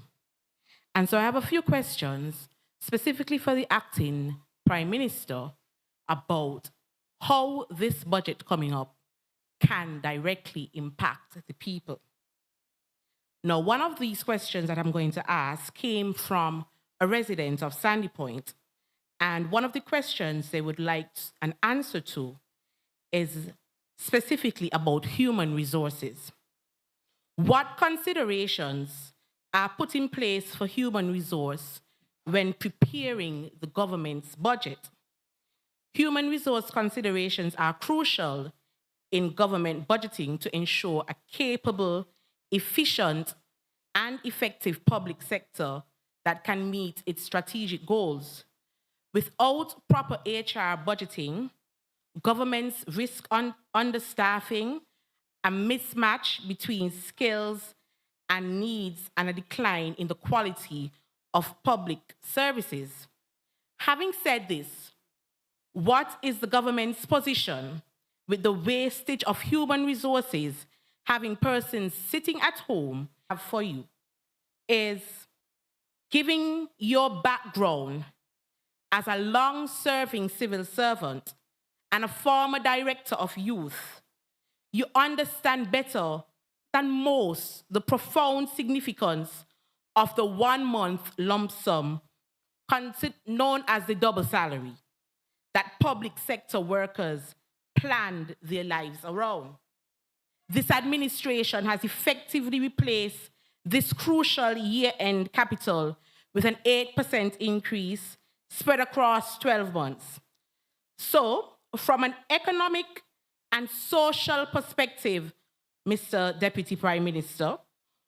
And so I have a few questions specifically for the acting prime minister about how this budget coming up can directly impact the people. Now, one of these questions that I'm going to ask came from a resident of Sandy Point, and one of the questions they would like an answer to is specifically about human resources. What considerations are put in place for human resource when preparing the government's budget? Human resource considerations are crucial in government budgeting to ensure a capable, efficient, and effective public sector that can meet its strategic goals. Without proper HR budgeting, governments risk understaffing, a mismatch between skills and needs, and a decline in the quality of public services. Having said this, what is the government's position with the wastage of human resources having persons sitting at home for you? Is giving your background as a long-serving civil servant and a former director of youth, you understand better than most the profound significance of the 1 month lump sum known as the double salary that public sector workers planned their lives around. this administration has effectively replaced this crucial year-end capital with an 8% increase spread across 12 months. So, from an economic and social perspective, Mr. Deputy Prime Minister,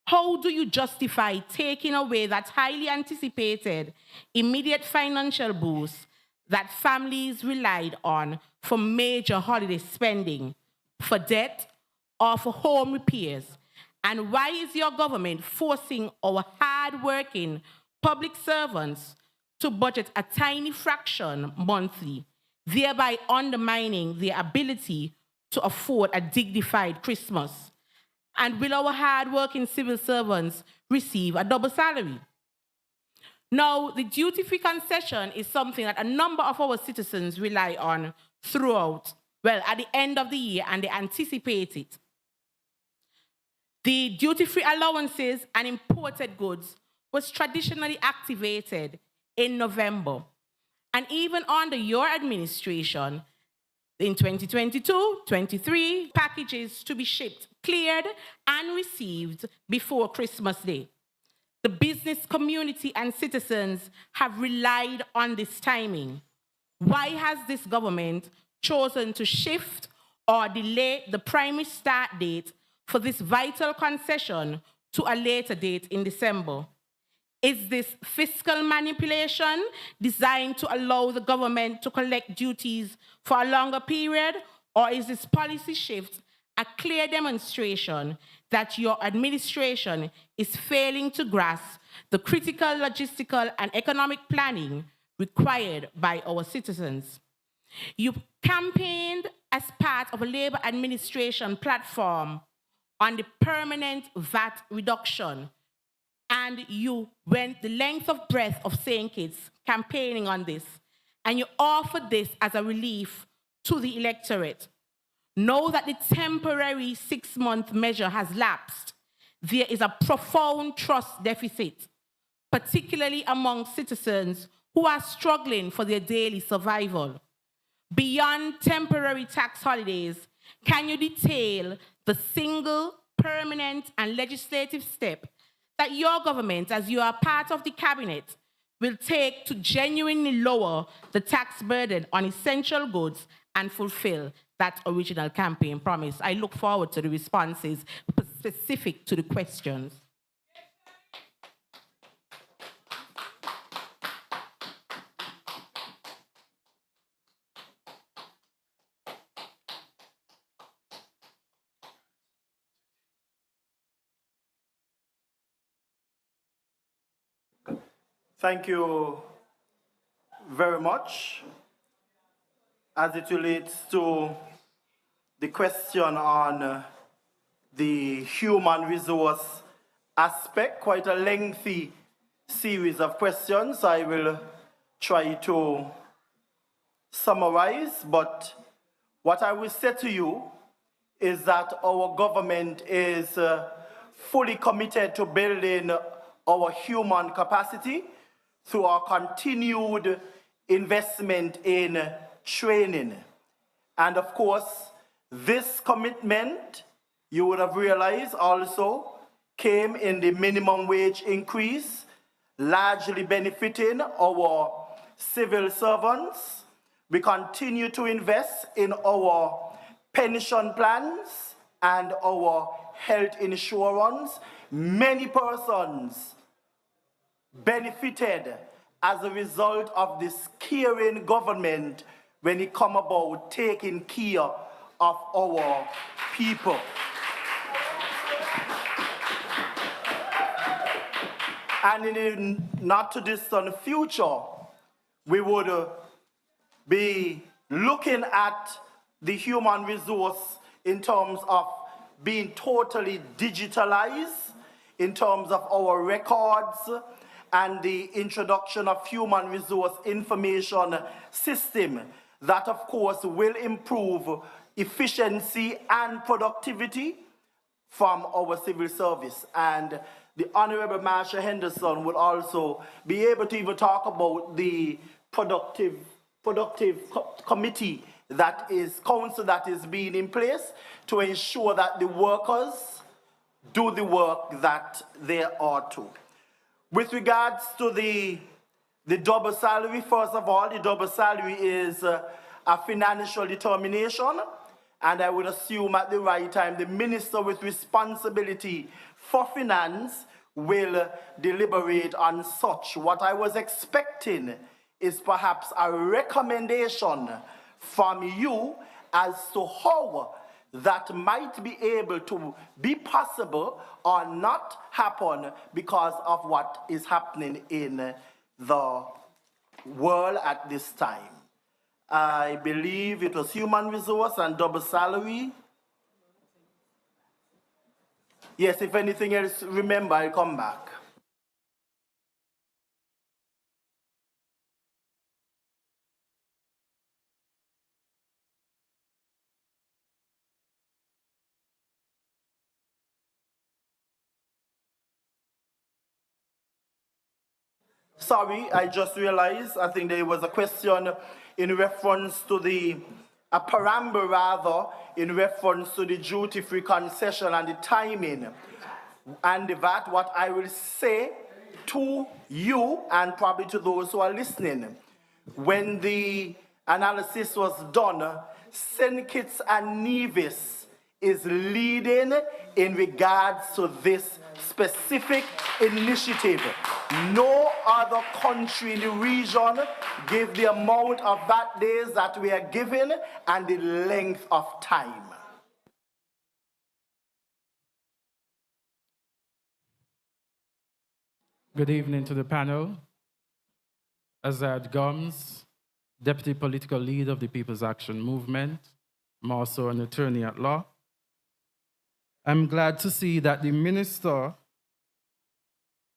how do you justify taking away that highly anticipated immediate financial boost that families relied on for major holiday spending, for debt, or for home repairs? And why is your government forcing our hard-working public servants to budget a tiny fraction monthly, thereby undermining their ability to afford a dignified Christmas? And will our hard-working civil servants receive a double salary? Now, the duty-free concession is something that a number of our citizens rely on throughout, well, at the end of the year, and they anticipate it. The duty-free allowances and imported goods was traditionally activated in November. And even under your administration, in 2022-23, packages to be shipped, cleared, and received before Christmas Day. The business community and citizens have relied on this timing. Why has this government chosen to shift or delay the primary start date for this vital concession to a later date in December? Is this fiscal manipulation designed to allow the government to collect duties for a longer period? Or is this policy shift a clear demonstration that your administration is failing to grasp the critical logistical and economic planning required by our citizens? You campaigned as part of a Labour administration platform on the permanent VAT reduction, and you went the length of breadth of St. Kitts campaigning on this, and you offered this as a relief to the electorate. Now that the temporary 6-month measure has lapsed, there is a profound trust deficit, particularly among citizens who are struggling for their daily survival. Beyond temporary tax holidays, can you detail the single, permanent, and legislative step that your government, as you are part of the cabinet, will take to genuinely lower the tax burden on essential goods and fulfill that original campaign promise? I look forward to the responses specific to the questions. Thank you very much. As it relates to the question on the human resource aspect, quite a lengthy series of questions. I will try to summarize, but what I will say to you is that our government is fully committed to building our human capacity through our continued investment in training. And of course, this commitment, you would have realized also, came in the minimum wage increase, largely benefiting our civil servants. We continue to invest in our pension plans and our health insurance. Many persons benefited as a result of this caring government when it comes about taking care of our people. And in the not too distant future, we would be looking at the human resource in terms of being totally digitalized, in terms of our records, and the introduction of human resource information system that, of course, will improve efficiency and productivity from our civil service. And the Honorable Marsha Henderson will also be able to even talk about the productive committee council that is being in place to ensure that the workers do the work that they ought to. With regards to the double salary, first of all, the double salary is a financial determination, and I would assume at the right time the minister with responsibility for finance will deliberate on such. What I was expecting is perhaps a recommendation from you as to how that might be able to be possible or not happen because of what is happening in the world at this time. I believe it was human resource and double salary. Yes, if anything else, remember, I'll come back. Sorry, I just realized, I think there was a question in reference to a preamble rather, in reference to the duty-free concession and the timing. And that, what I will say to you and probably to those who are listening, when the analysis was done, St. Kitts and Nevis is leading in regards to this specific initiative. No other country in the region gave the amount of VAT days that we are given and the length of time. Good evening to the panel. Azad Gums, Deputy Political Leader of the People's Action Movement. I'm also an attorney at law. I'm glad to see that the minister,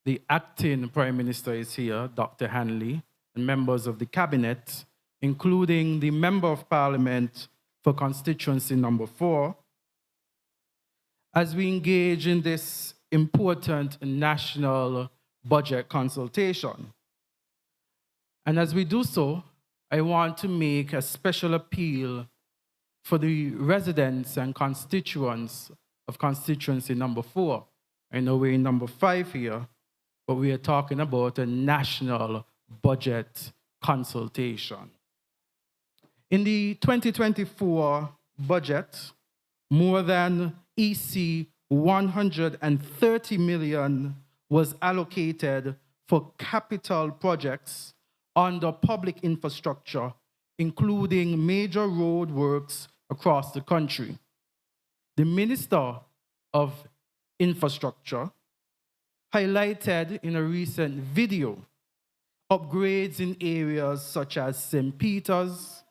the acting Prime Minister is here, Dr. Hanley, and members of the cabinet, including the Member of Parliament for constituency number 4, as we engage in this important national budget consultation. And as we do so, I want to make a special appeal for the residents and constituents of constituency number 4. I know we're in number 5 here, but we are talking about a national budget consultation. In the 2024 budget, more than EC 130 million was allocated for capital projects under public infrastructure, including major road works across the country. The Minister of Infrastructure highlighted in a recent video upgrades in areas such as St. Peter's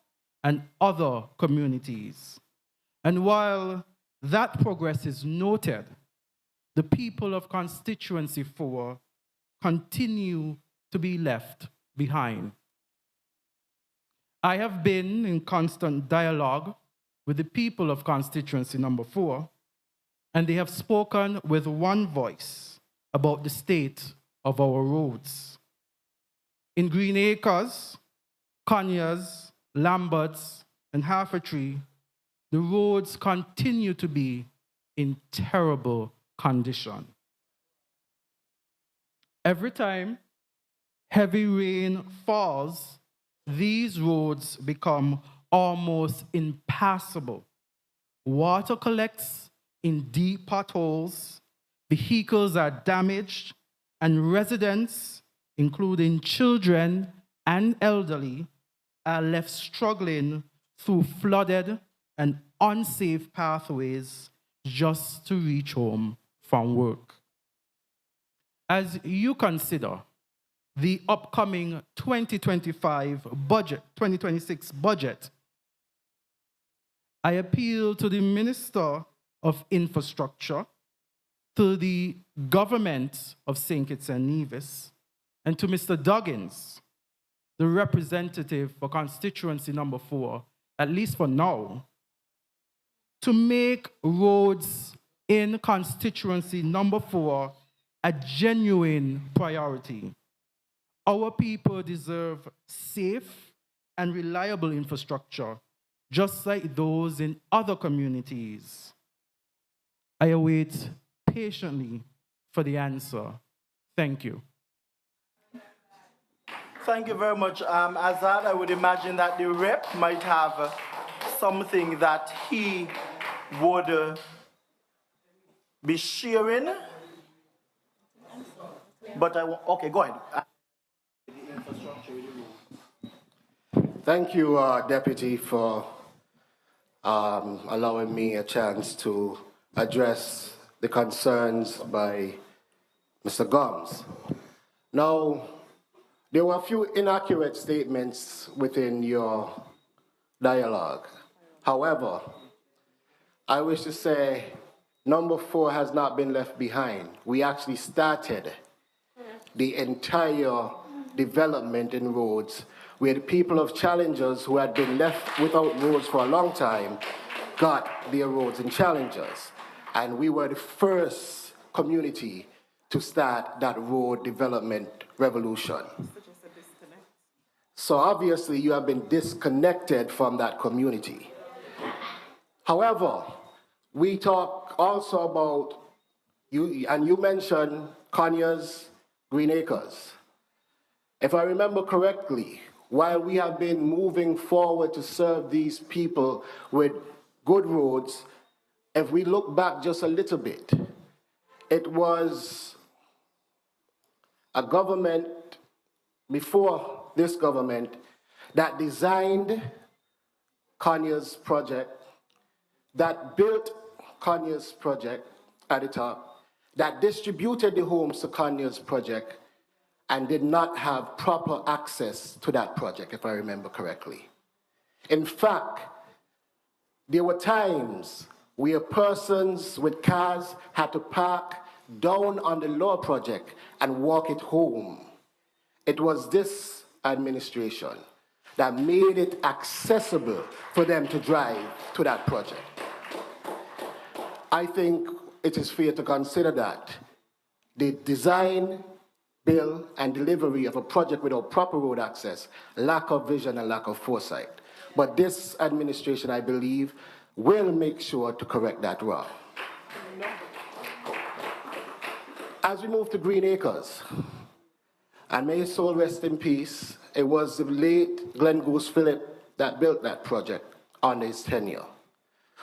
and other communities. And while that progress is noted, the people of constituency 4 continue to be left behind. I have been in constant dialogue with the people of constituency number 4, and they have spoken with one voice about the state of our roads. In Green Acres, Conyers, Lamberts, and Half-a-Tree, the roads continue to be in terrible condition. Every time heavy rain falls, these roads become almost impassable. Water collects in deep potholes, vehicles are damaged, and residents, including children and elderly, are left struggling through flooded and unsafe pathways just to reach home from work. As you consider the upcoming 2026 budget, I appeal to the Minister of Infrastructure, to the government of St. Kitts and Nevis, and to Mr. Duggins, the representative for constituency number 4, at least for now, to make roads in constituency number 4 a genuine priority. Our people deserve safe and reliable infrastructure just like those in other communities? I await patiently for the answer. Thank you. Thank you very much, Azad. I would imagine that the rep might have something that he would be sharing. But okay, go ahead. Thank you, Deputy, for allowing me a chance to address the concerns by Mr. Gomes. Now, there were a few inaccurate statements within your dialogue. However, I wish to say number 4 has not been left behind. We actually started the entire development in roads where the people of Challengers who had been left without roads for a long time got their roads in Challengers. And we were the first community to start that road development revolution. So obviously you have been disconnected from that community. However, we talk also about, you mentioned Conyers, Green Acres. If I remember correctly, while we have been moving forward to serve these people with good roads, if we look back just a little bit, it was a government before this government that designed Conyers project, that built Conyers project at the top, that distributed the homes to Conyers project, and did not have proper access to that project, if I remember correctly. In fact, there were times where persons with cars had to park down on the lower project and walk it home. It was this administration that made it accessible for them to drive to that project. I think it is fair to consider that the design, build, and delivery of a project without proper road access, lack of vision and lack of foresight. But this administration, I believe, will make sure to correct that wrong. As we move to Green Acres, and may his soul rest in peace, it was the late Glenn Goose Phillip that built that project on his tenure.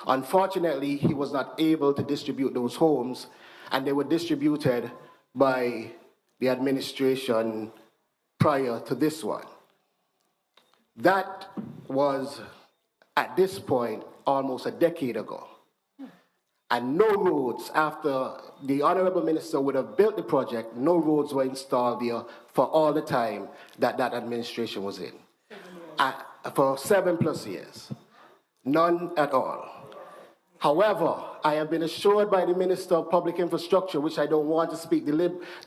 Unfortunately, he was not able to distribute those homes, and they were distributed by the administration prior to this one. That was, at this point, almost a decade ago. And no roads, after the Honorable Minister would have built the project, no roads were installed there for all the time that that administration was in. For 7+ years. None at all. However, I have been assured by the Minister of Public Infrastructure, which I don't want to speak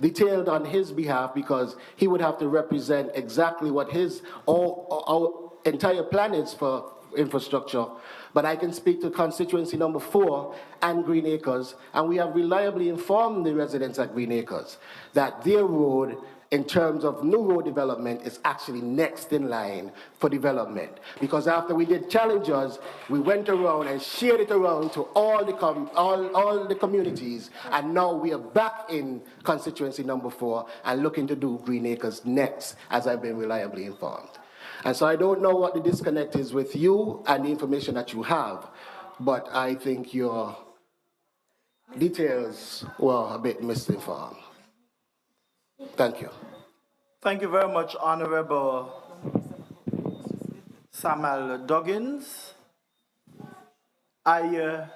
detailed on his behalf because he would have to represent exactly what his our entire plan is for infrastructure. But I can speak to constituency number 4 and Green Acres, and we have reliably informed the residents at Green Acres that their road, in terms of new road development, is actually next in line for development. Because after we did Challengers, we went around and shared it around to all the communities, and now we are back in constituency number 4 and looking to do Green Acres next, as I've been reliably informed. And so I don't know what the disconnect is with you and the information that you have, but I think your details were a bit misinformed. Thank you. Thank you very much, Honorable Samuel Duggins. I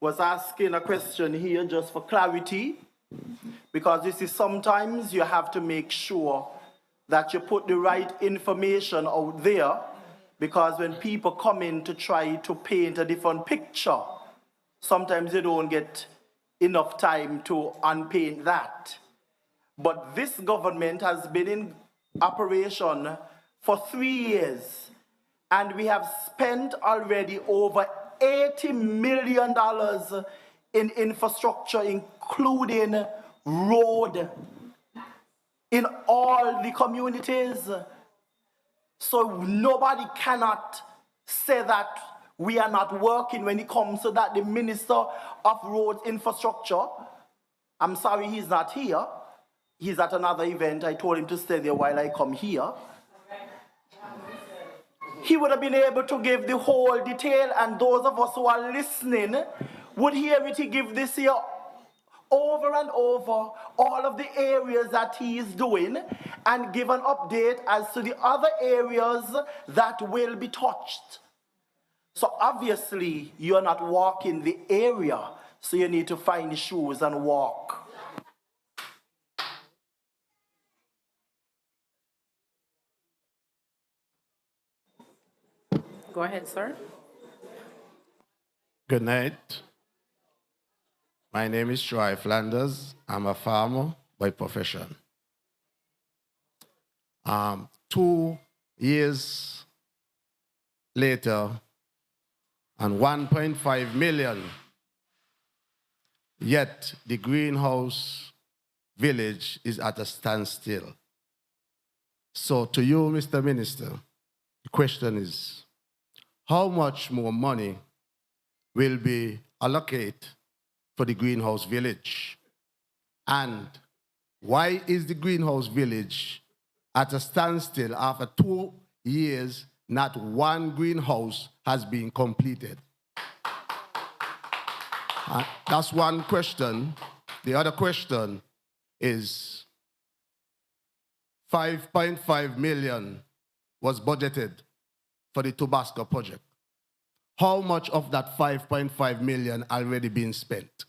was asking a question here just for clarity, because this is sometimes you have to make sure that you put the right information out there, because when people come in to try to paint a different picture, sometimes they don't get enough time to unpaint that. But this government has been in operation for 3 years, and we have spent already over $80 million in infrastructure, including road, in all the communities. So nobody cannot say that we are not working when it comes to that the Minister of Roads Infrastructure, I'm sorry he's not here. He's at another event. I told him to stay there while I come here. He would have been able to give the whole detail, and those of us who are listening would hear it. He give this here over and over, all of the areas that he is doing, and give an update as to the other areas that will be touched. So obviously, you're not walking the area, so you need to find shoes and walk. Go ahead, sir. Good night. My name is Troy Flanders. I'm a farmer by profession. 2 years later, and 1.5 million, yet the greenhouse village is at a standstill. So to you, Mr. Minister, the question is, how much more money will be allocated for the greenhouse village? And why is the greenhouse village at a standstill after 2 years? Not one greenhouse has been completed. That's one question. The other question is 5.5 million was budgeted for the Tabasco project. How much of that 5.5 million already been spent?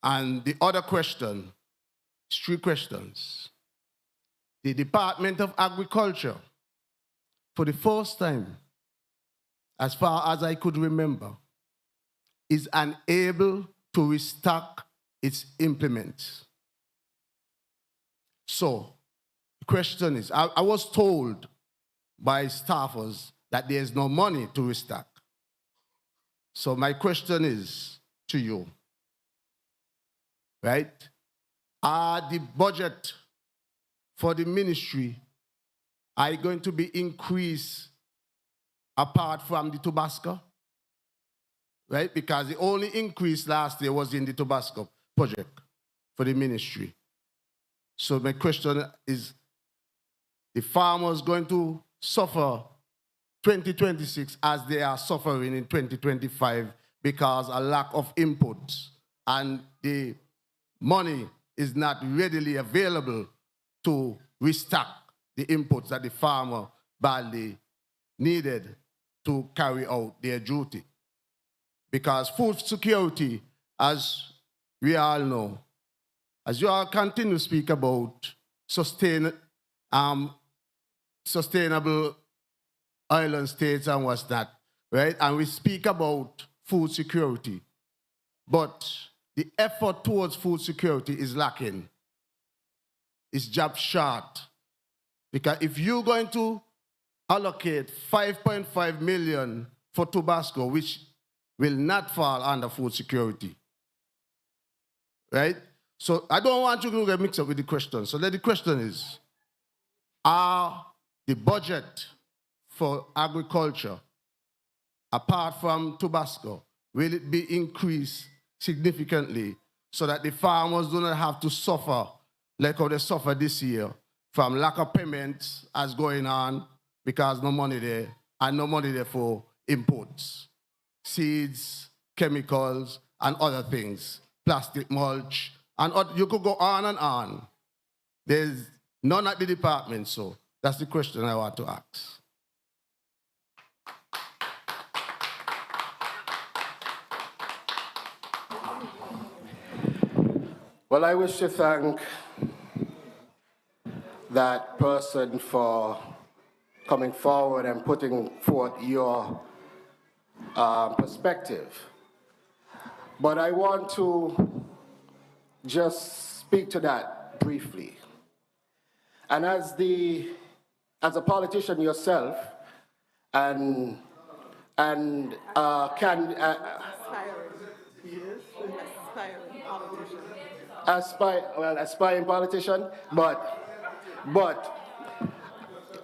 And the other question, 3 questions. The Department of Agriculture, for the first time, as far as I could remember, is unable to restock its implements. So, the question is, I was told by staffers that there's no money to restock. So my question is to you, right? Are the budget for the ministry are going to be increased apart from the Tabasco? Right? Because the only increase last year was in the Tabasco project for the ministry. So my question is, the farmers going to suffer 2026 as they are suffering in 2025 because a lack of inputs and the money is not readily available to restock the inputs that the farmer badly needed to carry out their duty. Because food security, as we all know, as you all continue to speak about sustainable island states and what's that, right? And we speak about food security, but the effort towards food security is lacking. It's just short. Because if you're going to allocate 5.5 million for Tabasco, which will not fall under food security, right? So I don't want you to get mixed up with the question. So the question is, are the budget for agriculture, apart from Tabasco, will it be increased significantly so that the farmers do not have to suffer like how they suffer this year from lack of payments as going on because no money there and no money there for imports, seeds, chemicals, and other things, plastic mulch, and you could go on and on. There's none at the department, so that's the question I want to ask. Well, I wish to thank that person for coming forward and putting forth your perspective. But I want to just speak to that briefly. And as a politician yourself, and aspiring politician, but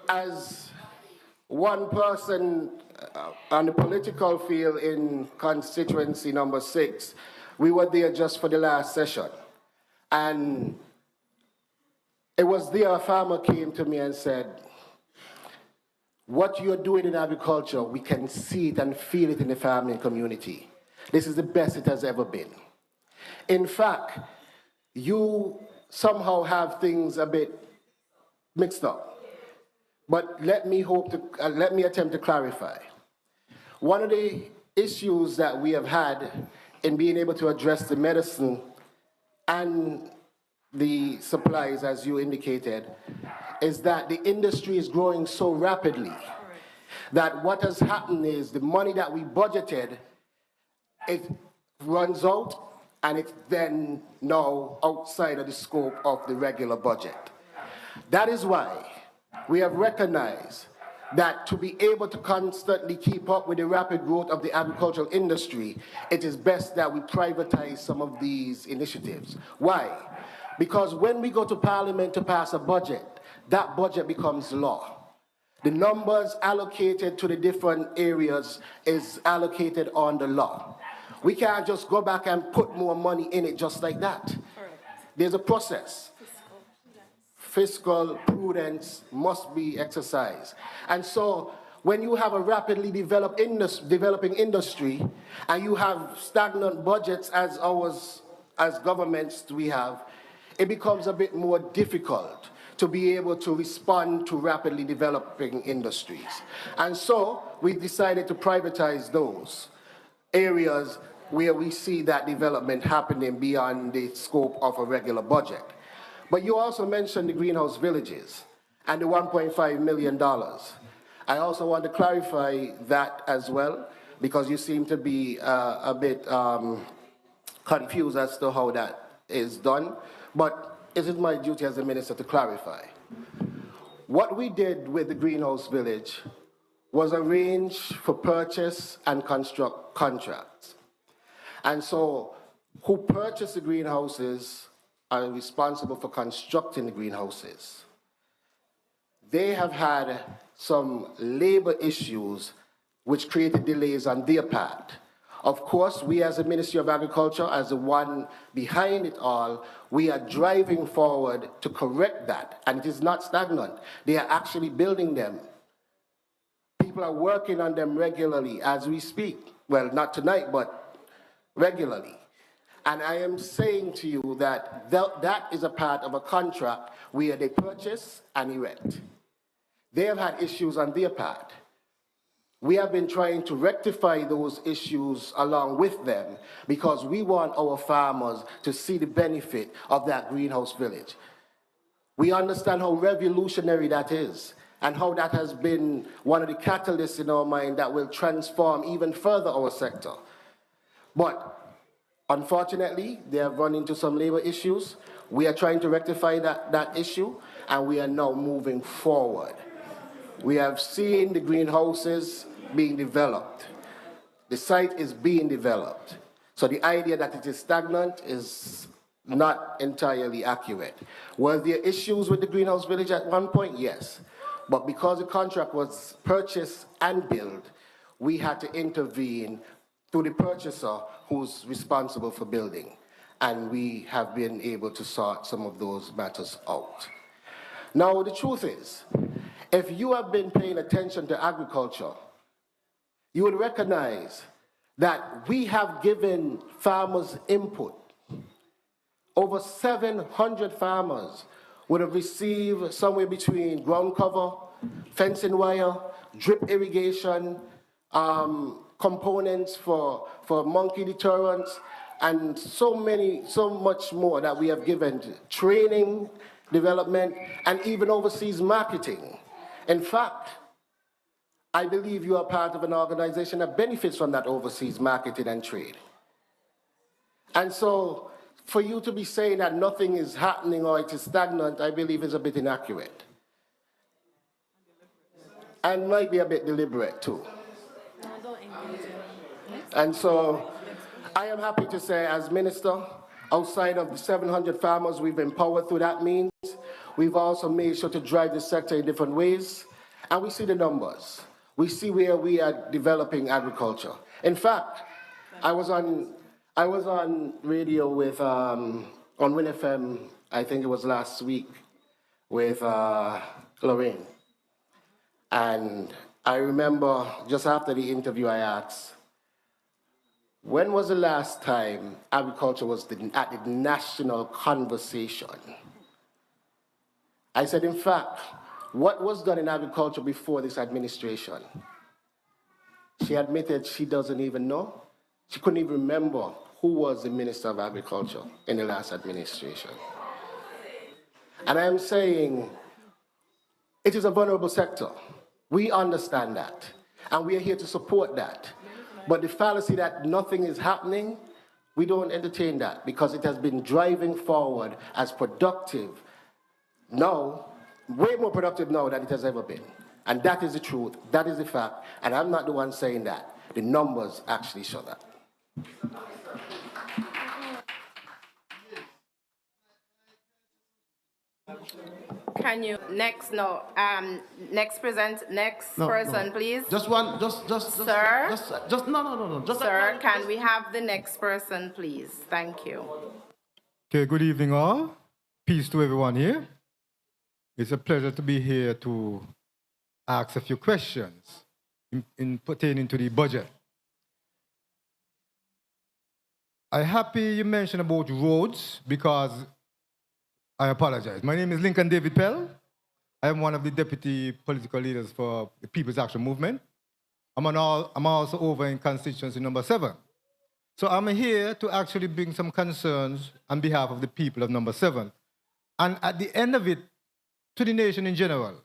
as one person on the political field in constituency number 6. We were there just for the last session. And it was there a farmer came to me and said, what you're doing in agriculture, we can see it and feel it in the farming community. This is the best it has ever been. In fact, you somehow have things a bit mixed up. But let me attempt to clarify. One of the issues that we have had in being able to address the medicine and the supplies, as you indicated, is that the industry is growing so rapidly that what has happened is the money that we budgeted, it runs out and it's then now outside of the scope of the regular budget. That is why we have recognized that to be able to constantly keep up with the rapid growth of the agricultural industry, it is best that we privatize some of these initiatives. Why? Because when we go to Parliament to pass a budget, that budget becomes law. The numbers allocated to the different areas is allocated on the law. We can't just go back and put more money in it just like that. There's a process. Fiscal prudence must be exercised. And so when you have a rapidly developing industry and you have stagnant budgets as governments we have, it becomes a bit more difficult to be able to respond to rapidly developing industries. And so we decided to privatize those areas where we see that development happening beyond the scope of a regular budget. But you also mentioned the greenhouse villages and the $1.5 million. I also want to clarify that as well, because you seem to be a bit confused as to how that is done. But it is my duty as a minister to clarify. What we did with the greenhouse village was arrange for purchase and construct contracts. And so who purchased the greenhouses are responsible for constructing the greenhouses. They have had some labor issues which created delays on their part. Of course, we as the Ministry of Agriculture, as the one behind it all, we are driving forward to correct that, and it is not stagnant. They are actually building them. People are working on them regularly as we speak. Well, not tonight, but regularly. And I am saying to you that that is a part of a contract where they purchase and erect. They have had issues on their part. We have been trying to rectify those issues along with them because we want our farmers to see the benefit of that greenhouse village. We understand how revolutionary that is and how that has been one of the catalysts in our mind that will transform even further our sector. But unfortunately, they have run into some labor issues. We are trying to rectify that issue, and we are now moving forward. We have seen the greenhouses being developed. The site is being developed. So the idea that it is stagnant is not entirely accurate. Were there issues with the greenhouse village at one point? Yes. But because the contract was purchased and built, we had to intervene through the purchaser who's responsible for building. And we have been able to sort some of those matters out. Now, the truth is, if you have been paying attention to agriculture, you would recognize that we have given farmers input. Over 700 farmers would have received somewhere between ground cover, fencing wire, drip irrigation, components for monkey deterrents, and so much more that we have given to training, development, and even overseas marketing. In fact, I believe you are part of an organization that benefits from that overseas marketing and trade. And so, for you to be saying that nothing is happening or it is stagnant, I believe is a bit inaccurate. And might be a bit deliberate too. And so, I am happy to say as minister, outside of the 700 farmers we've empowered through that means, we've also made sure to drive the sector in different ways. And we see the numbers. We see where we are developing agriculture. In fact, I was on radio with on Win FM, I think it was last week, with Lorraine. And I remember just after the interview I asked, when was the last time agriculture was at the national conversation? I said, in fact, what was done in agriculture before this administration? She admitted she doesn't even know. She couldn't even remember who was the Minister of Agriculture in the last administration. And I'm saying it is a vulnerable sector. We understand that, and we are here to support that. But the fallacy that nothing is happening, we don't entertain that because it has been driving forward as productive now, way more productive now than it has ever been. And that is the truth, that is the fact, and I'm not the one saying that. The numbers actually show that. Can you next person, please? Just one, Sir? No. Sir, can we have the next person, please? Thank you. Okay, good evening all. Peace to everyone here. It's a pleasure to be here to ask a few questions in pertaining to the budget. I'm happy you mentioned about roads because I apologize. My name is Lincoln David Pell. I am one of the deputy political leaders for the People's Action Movement. I'm also over in constituency number 7. So I'm here to actually bring some concerns on behalf of the people of number 7. And at the end of it, to the nation in general,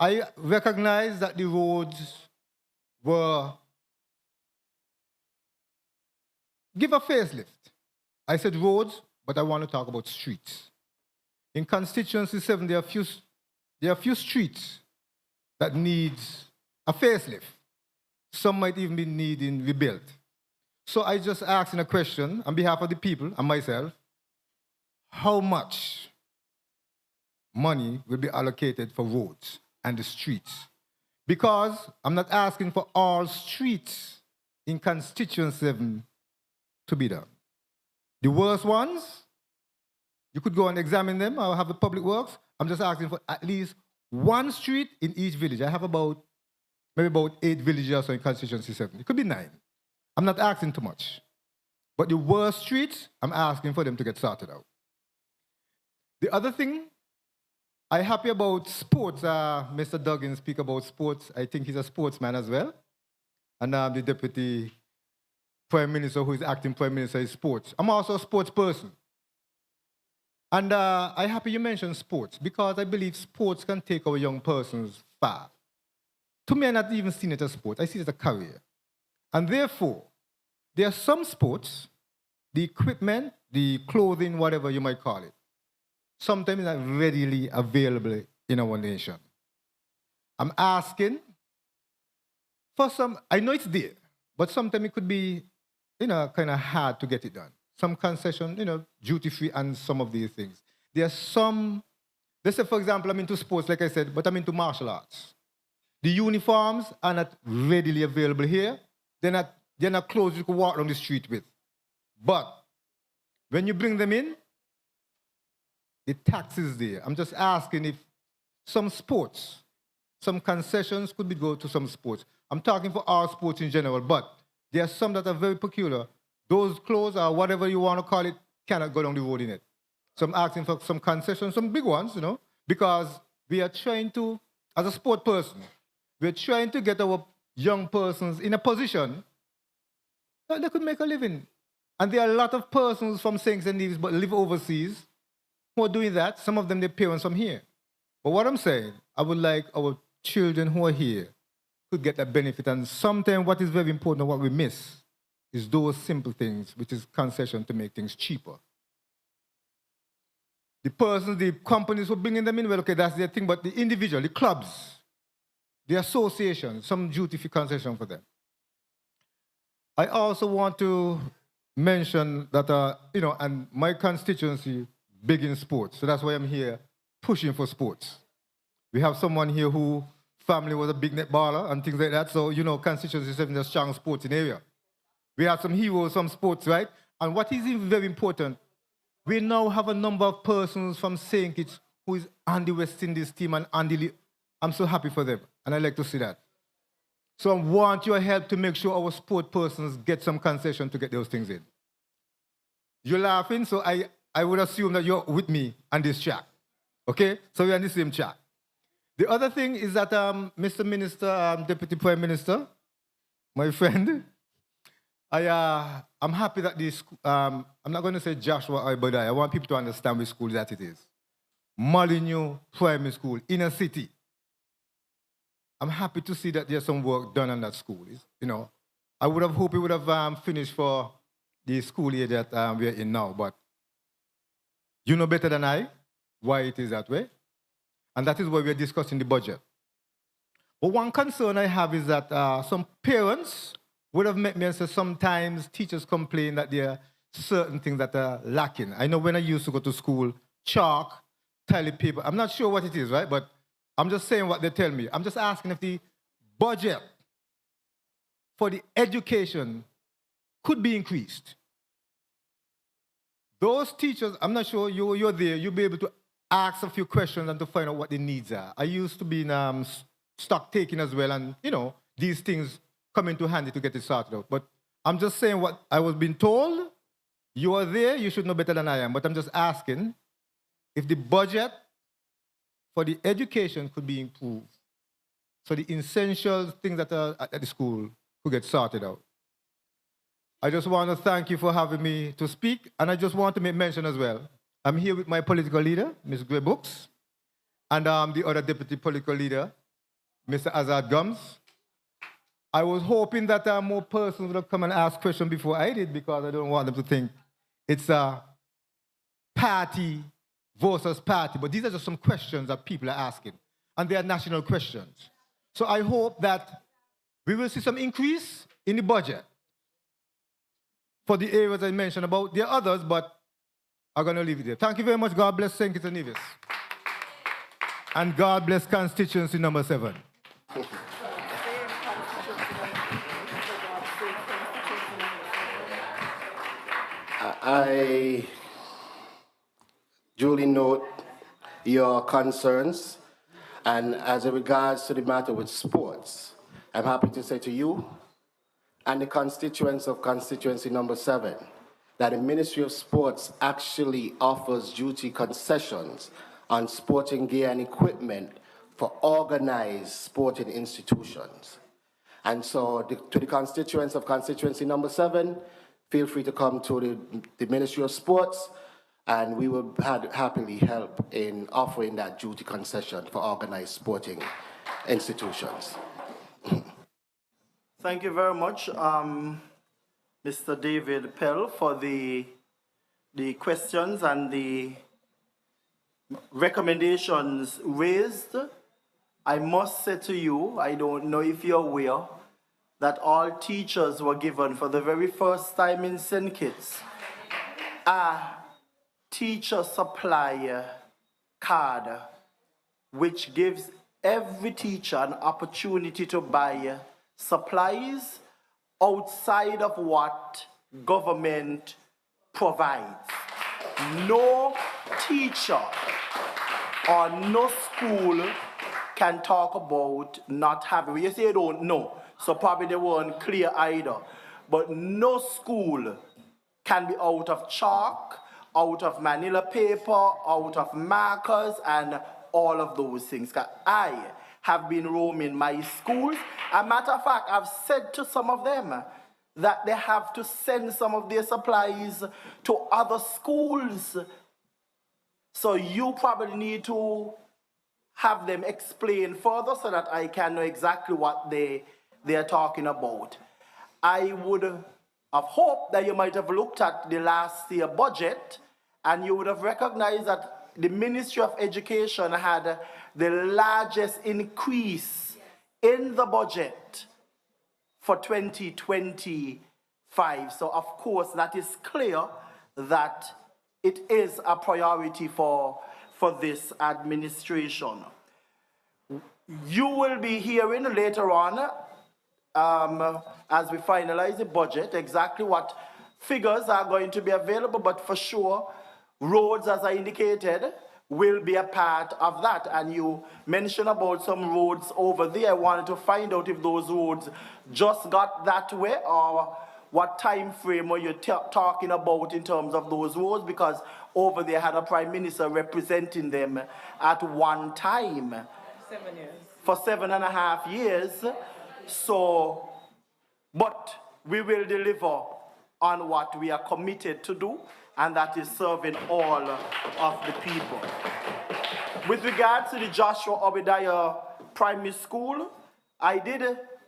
I recognize that the roads were give a facelift. I said roads, but I want to talk about streets. In constituency 7, there are a few streets that needs a facelift. Some might even be needing rebuilt. So I just asking a question on behalf of the people and myself, how much money will be allocated for roads and the streets? Because I'm not asking for all streets in constituency 7 to be done. The worst ones, you could go and examine them. I'll have the public works. I'm just asking for at least one street in each village. I have maybe about 8 villages or so in constituency 7. It could be 9. I'm not asking too much. But the worst streets, I'm asking for them to get sorted out. The other thing, I'm happy about sports. Mr. Duggan speak about sports. I think he's a sportsman as well. And I'm the deputy prime minister who is acting prime minister is sports. I'm also a sports person. And I'm happy you mentioned sports because I believe sports can take our young persons far. To me, I'm not even seeing it as sport. I see it as a career. And therefore, there are some sports, the equipment, the clothing, whatever you might call it, sometimes not readily available in our nation. I'm asking for some, I know it's there, but sometimes it could be, kind of hard to get it done. Some concession, duty-free and some of these things. There are some, let's say, for example, I'm into sports, like I said, but I'm into martial arts. The uniforms are not readily available here. They're not clothes you can walk down the street with. But when you bring them in, the tax is there. I'm just asking if some sports, some concessions could be go to some sports. I'm talking for all sports in general, but there are some that are very peculiar. Those clothes or whatever you want to call it cannot go down the road in it. So I'm asking for some concessions, some big ones, because we are trying to, as a sport person, we're trying to get our young persons in a position that they could make a living. And there are a lot of persons from St. Nevis but live overseas who are doing that. Some of them, their parents from here. But what I'm saying, I would like our children who are here could get that benefit. And sometimes what is very important, what we miss, is those simple things, which is concession to make things cheaper. The persons, the companies who are bringing them in, well, okay, that's their thing, but the individual, the clubs, the associations, some duty-free concession for them. I also want to mention that, and my constituency big in sports, so that's why I'm here pushing for sports. We have someone here who family was a big netballer and things like that. So, you know, Constituency 7 is a strong sporting area. We have some heroes from sports, right? And what is even very important, we now have a number of persons from St. Kitts who is on the West Indies team and on the... I'm so happy for them, and I like to see that. So I want your help to make sure our sport persons get some concession to get those things in. You're laughing, so I would assume that you're with me on this track. Okay? So we're on the same track. The other thing is that, Mr. Minister, Deputy Prime Minister, my friend, I'm happy that this, I'm not going to say Joshua or Ibadai. I want people to understand which school that it is. Molyneux Primary School, inner city. I'm happy to see that there's some work done on that school. You know, I would have hoped it would have finished for the school year that we're in now, but you know better than I why it is that way. And that is why we're discussing the budget. But one concern I have is that some parents would have met me and said sometimes teachers complain that there are certain things that are lacking. I know when I used to go to school, chalk, toilet paper, I'm not sure what it is, right? But I'm just saying what they tell me. I'm just asking if the budget for the education could be increased. Those teachers, I'm not sure you're there, you'll be able to ask a few questions and to find out what the needs are. I used to be in stock taking as well, and you know, these things come into handy to get it sorted out. But I'm just saying what I was being told. You are there, you should know better than I am, but I'm just asking if the budget for the education could be improved so the essential things that are at the school could get sorted out. I just want to thank you for having me to speak, and I just want to make mention as well. I'm here with my political leader, Ms. Gray Books, and the other deputy political leader, Mr. Azad Gums. I was hoping that more persons would have come and asked questions before I did, because I don't want them to think it's a party versus party, but these are just some questions that people are asking, and they are national questions. So I hope that we will see some increase in the budget for the areas I mentioned about. There are others, but I'm going to leave it there. Thank you very much. God bless St. Kitts and Nevis. And God bless constituency number 7. I duly note your concerns, and as it regards to the matter with sports, I'm happy to say to you and the constituents of constituency number 7 that the Ministry of Sports actually offers duty concessions on sporting gear and equipment for organized sporting institutions. And so to the constituents of constituency number 7, feel free to come to the Ministry of Sports, and we will happily help in offering that duty concession for organized sporting institutions. Thank you very much, Mr. David Pell, for the questions and the recommendations raised. I must say to you, I don't know if you're aware, that all teachers were given for the very first time in St. Kitts a teacher supply card, which gives every teacher an opportunity to buy supplies outside of what government provides. No teacher or no school can talk about not having. You say you don't know, so probably they weren't clear either. But no school can be out of chalk, out of manila paper, out of markers, and all of those things. I have been roaming my schools. As a matter of fact, I've said to some of them that they have to send some of their supplies to other schools. So you probably need to have them explain further so that I can know exactly what they are talking about. I would have hoped that you might have looked at the last year budget and you would have recognized that the Ministry of Education had the largest increase in the budget for 2025. So of course that is clear that it is a priority for this administration. You will be hearing later on, as we finalize the budget, exactly what figures are going to be available, but for sure, roads, as I indicated, will be a part of that. And you mentioned about some roads over there. I wanted to find out if those roads just got that way, or what time frame are you talking about in terms of those roads, because over there had a prime minister representing them at one time. 7 years. For 7.5 years. So, but we will deliver on what we are committed to do, and that is serving all of the people. With regards to the Joshua Obadiah Primary School, I did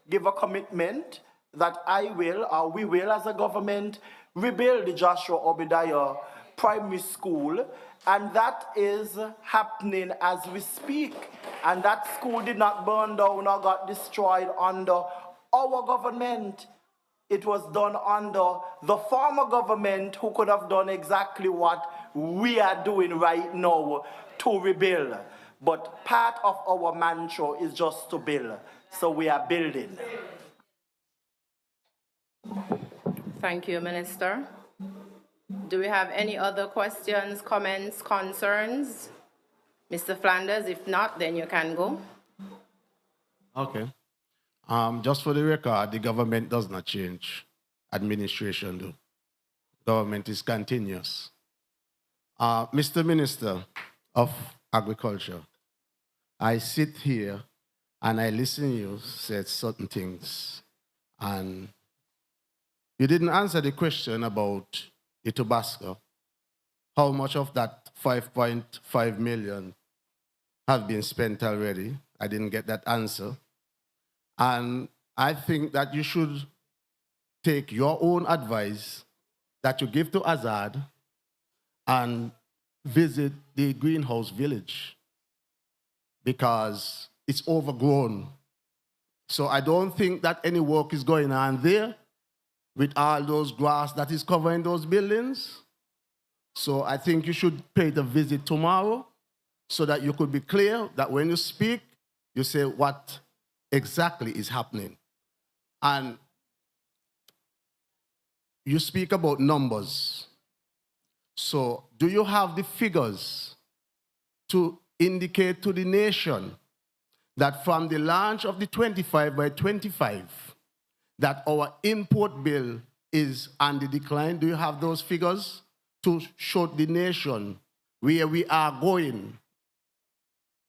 give a commitment that I will, or we will as a government, rebuild the Joshua Obadiah Primary School, and that is happening as we speak. And that school did not burn down or got destroyed under our government. It was done under the former government, who could have done exactly what we are doing right now to rebuild. But part of our mantra is just to build. So we are building. Thank you, Minister. Do we have any other questions, comments, concerns? Mr. Flanders, if not, then you can go. Okay. Just for the record, the government does not change. Administration do. Government is continuous. Mr. Minister of Agriculture, I sit here and I listen to you say certain things, and you didn't answer the question about the Tabasco. How much of that 5.5 million have been spent already? I didn't get that answer. And I think that you should take your own advice that you give to Azad and visit the greenhouse village, because it's overgrown. So I don't think that any work is going on there with all those grass that is covering those buildings. So I think you should pay the visit tomorrow so that you could be clear that when you speak, you say what exactly is happening. And you speak about numbers. So do you have the figures to indicate to the nation that from the launch of the 25 by 25, that our import bill is on the decline? Do you have those figures to show the nation where we are going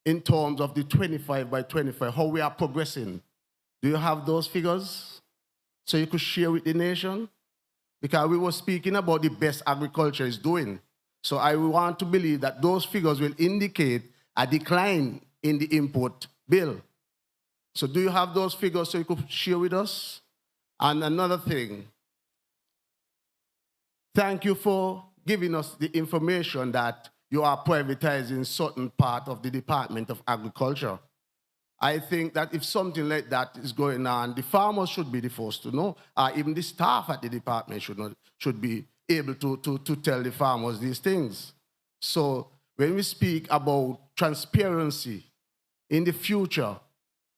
in terms of the 25 by 25, how we are progressing? Do you have those figures so you could share with the nation? Because we were speaking about the best agriculture is doing. So I want to believe that those figures will indicate a decline in the import bill. So do you have those figures so you could share with us? And another thing, thank you for giving us the information that you are privatizing certain part of the Department of Agriculture. I think that if something like that is going on, the farmers should be the first to know. Even the staff at the department should be able to tell the farmers these things. So when we speak about transparency in the future,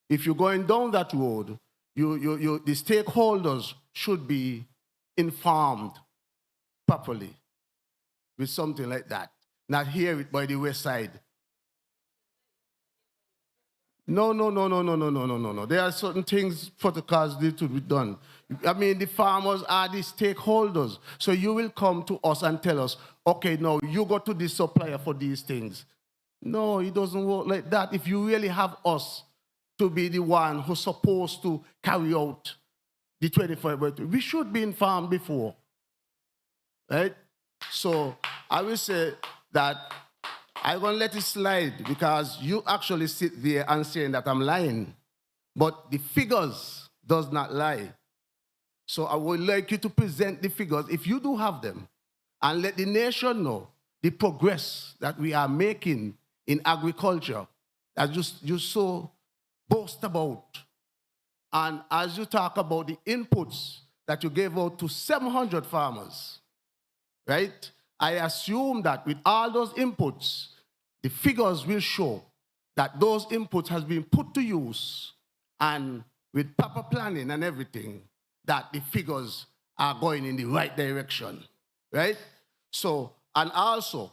if you're going down that road, the stakeholders should be informed properly with something like that, not hear it by the wayside. No. There are certain things, protocols need to be done. I mean, the farmers are the stakeholders. So you will come to us and tell us, okay, no, you go to this supplier for these things. No, it doesn't work like that. If you really have us to be the one who's supposed to carry out the 25 by 20, we should be informed before, right? So I will say that I'm going to let it slide because you actually sit there and saying that I'm lying. But the figures does not lie. So I would like you to present the figures, if you do have them, and let the nation know the progress that we are making in agriculture, as you so boast about. And as you talk about the inputs that you gave out to 700 farmers, right? I assume that with all those inputs, the figures will show that those inputs has been put to use and with proper planning and everything, that the figures are going in the right direction, right? So, and also,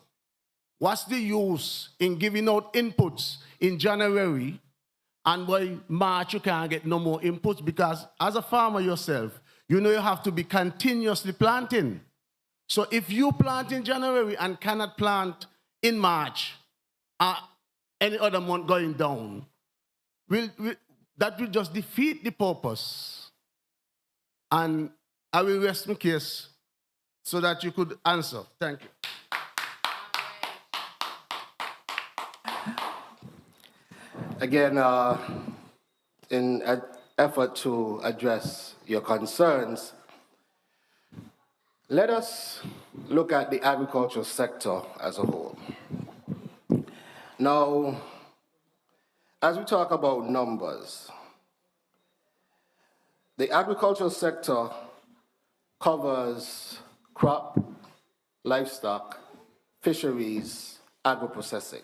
what's the use in giving out inputs in January and by March you can't get no more inputs? Because as a farmer yourself, you know you have to be continuously planting. So if you plant in January and cannot plant in March, any other month going down, that will just defeat the purpose. And I will rest my case so that you could answer. Thank you. Again, in an effort to address your concerns, let us look at the agricultural sector as a whole. Now, as we talk about numbers, the agricultural sector covers crop, livestock, fisheries, agro-processing.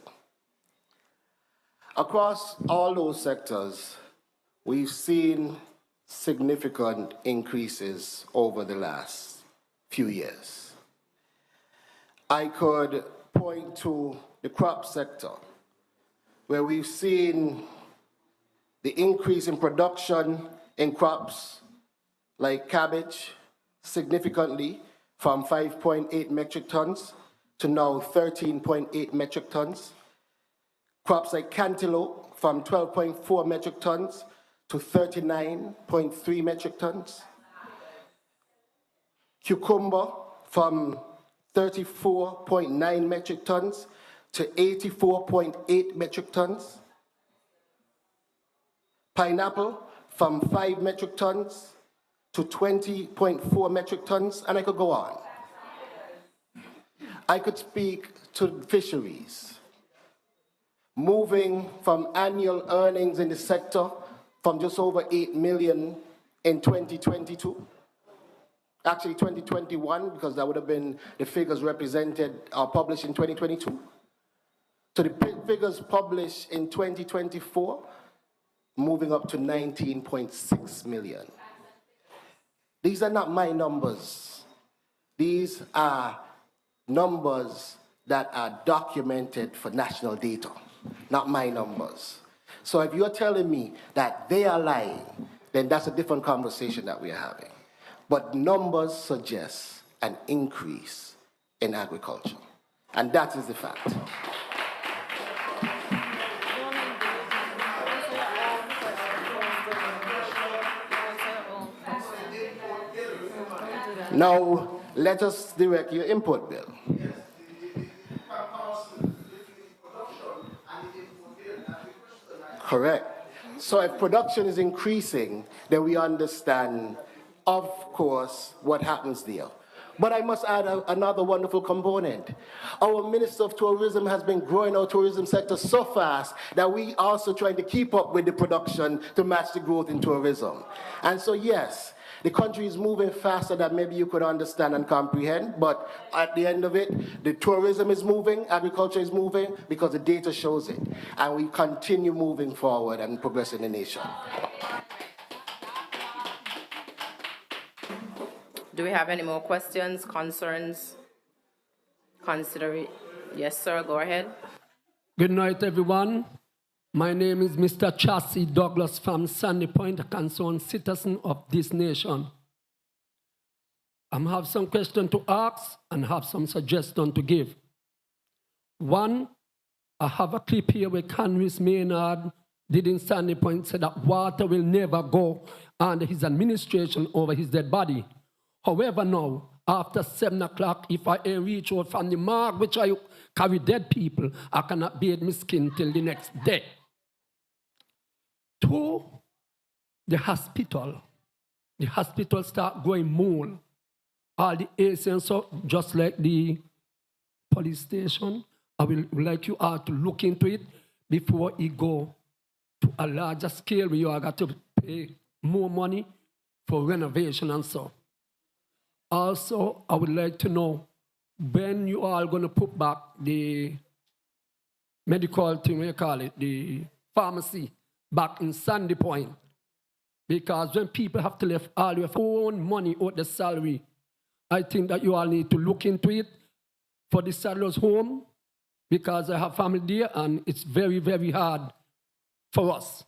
Across all those sectors, we've seen significant increases over the last few years. I could point to the crop sector, where we've seen the increase in production in crops like cabbage significantly from 5.8 metric tons to now 13.8 metric tons. Crops like cantaloupe from 12.4 metric tons to 39.3 metric tons. Cucumber from 34.9 metric tons to 84.8 metric tons. Pineapple from 5 metric tons to 20.4 metric tons, and I could go on. I could speak to fisheries, moving from annual earnings in the sector from just over 8 million in 2022, actually 2021, because that would have been the figures represented or published in 2022, to the figures published in 2024, moving up to 19.6 million. These are not my numbers. These are numbers that are documented for national data, not my numbers. So if you're telling me that they are lying, then that's a different conversation that we're having. But numbers suggest an increase in agriculture, and that is the fact. Now, let us direct your input bill. Correct. So if production is increasing, then we understand, of course, what happens there. But I must add another wonderful component. Our Minister of Tourism has been growing our tourism sector so fast that we also trying to keep up with the production to match the growth in tourism. And so yes, the country is moving faster than maybe you could understand and comprehend, but at the end of it, the tourism is moving, agriculture is moving, because the data shows it. And we continue moving forward and progressing the nation. Do we have any more questions, concerns? Consider it. Yes, sir, go ahead. Good night, everyone. My name is Mr. Chassie Douglas from Sandy Point, a concerned citizen of this nation. I have some questions to ask and have some suggestions to give. One, I have a clip here where Congress Maynard did in Sandy Point said that water will never go under his administration over his dead body. However, now, after 7 o'clock, if I reach out from the mark which I carry dead people, I cannot bathe my skin till the next day. Two, the hospital. The hospital start going mold. All the ACNs, just like the police station, I will like you all to look into it before it go to a larger scale where you are got to pay more money for renovation and so. Also, I would like to know when you are going to put back the medical thing, we call it, the pharmacy back in Sandy Point. Because when people have to live all your own money out the salary, I think that you all need to look into it for the settlers' home, because I have family there and it's very, very hard for us.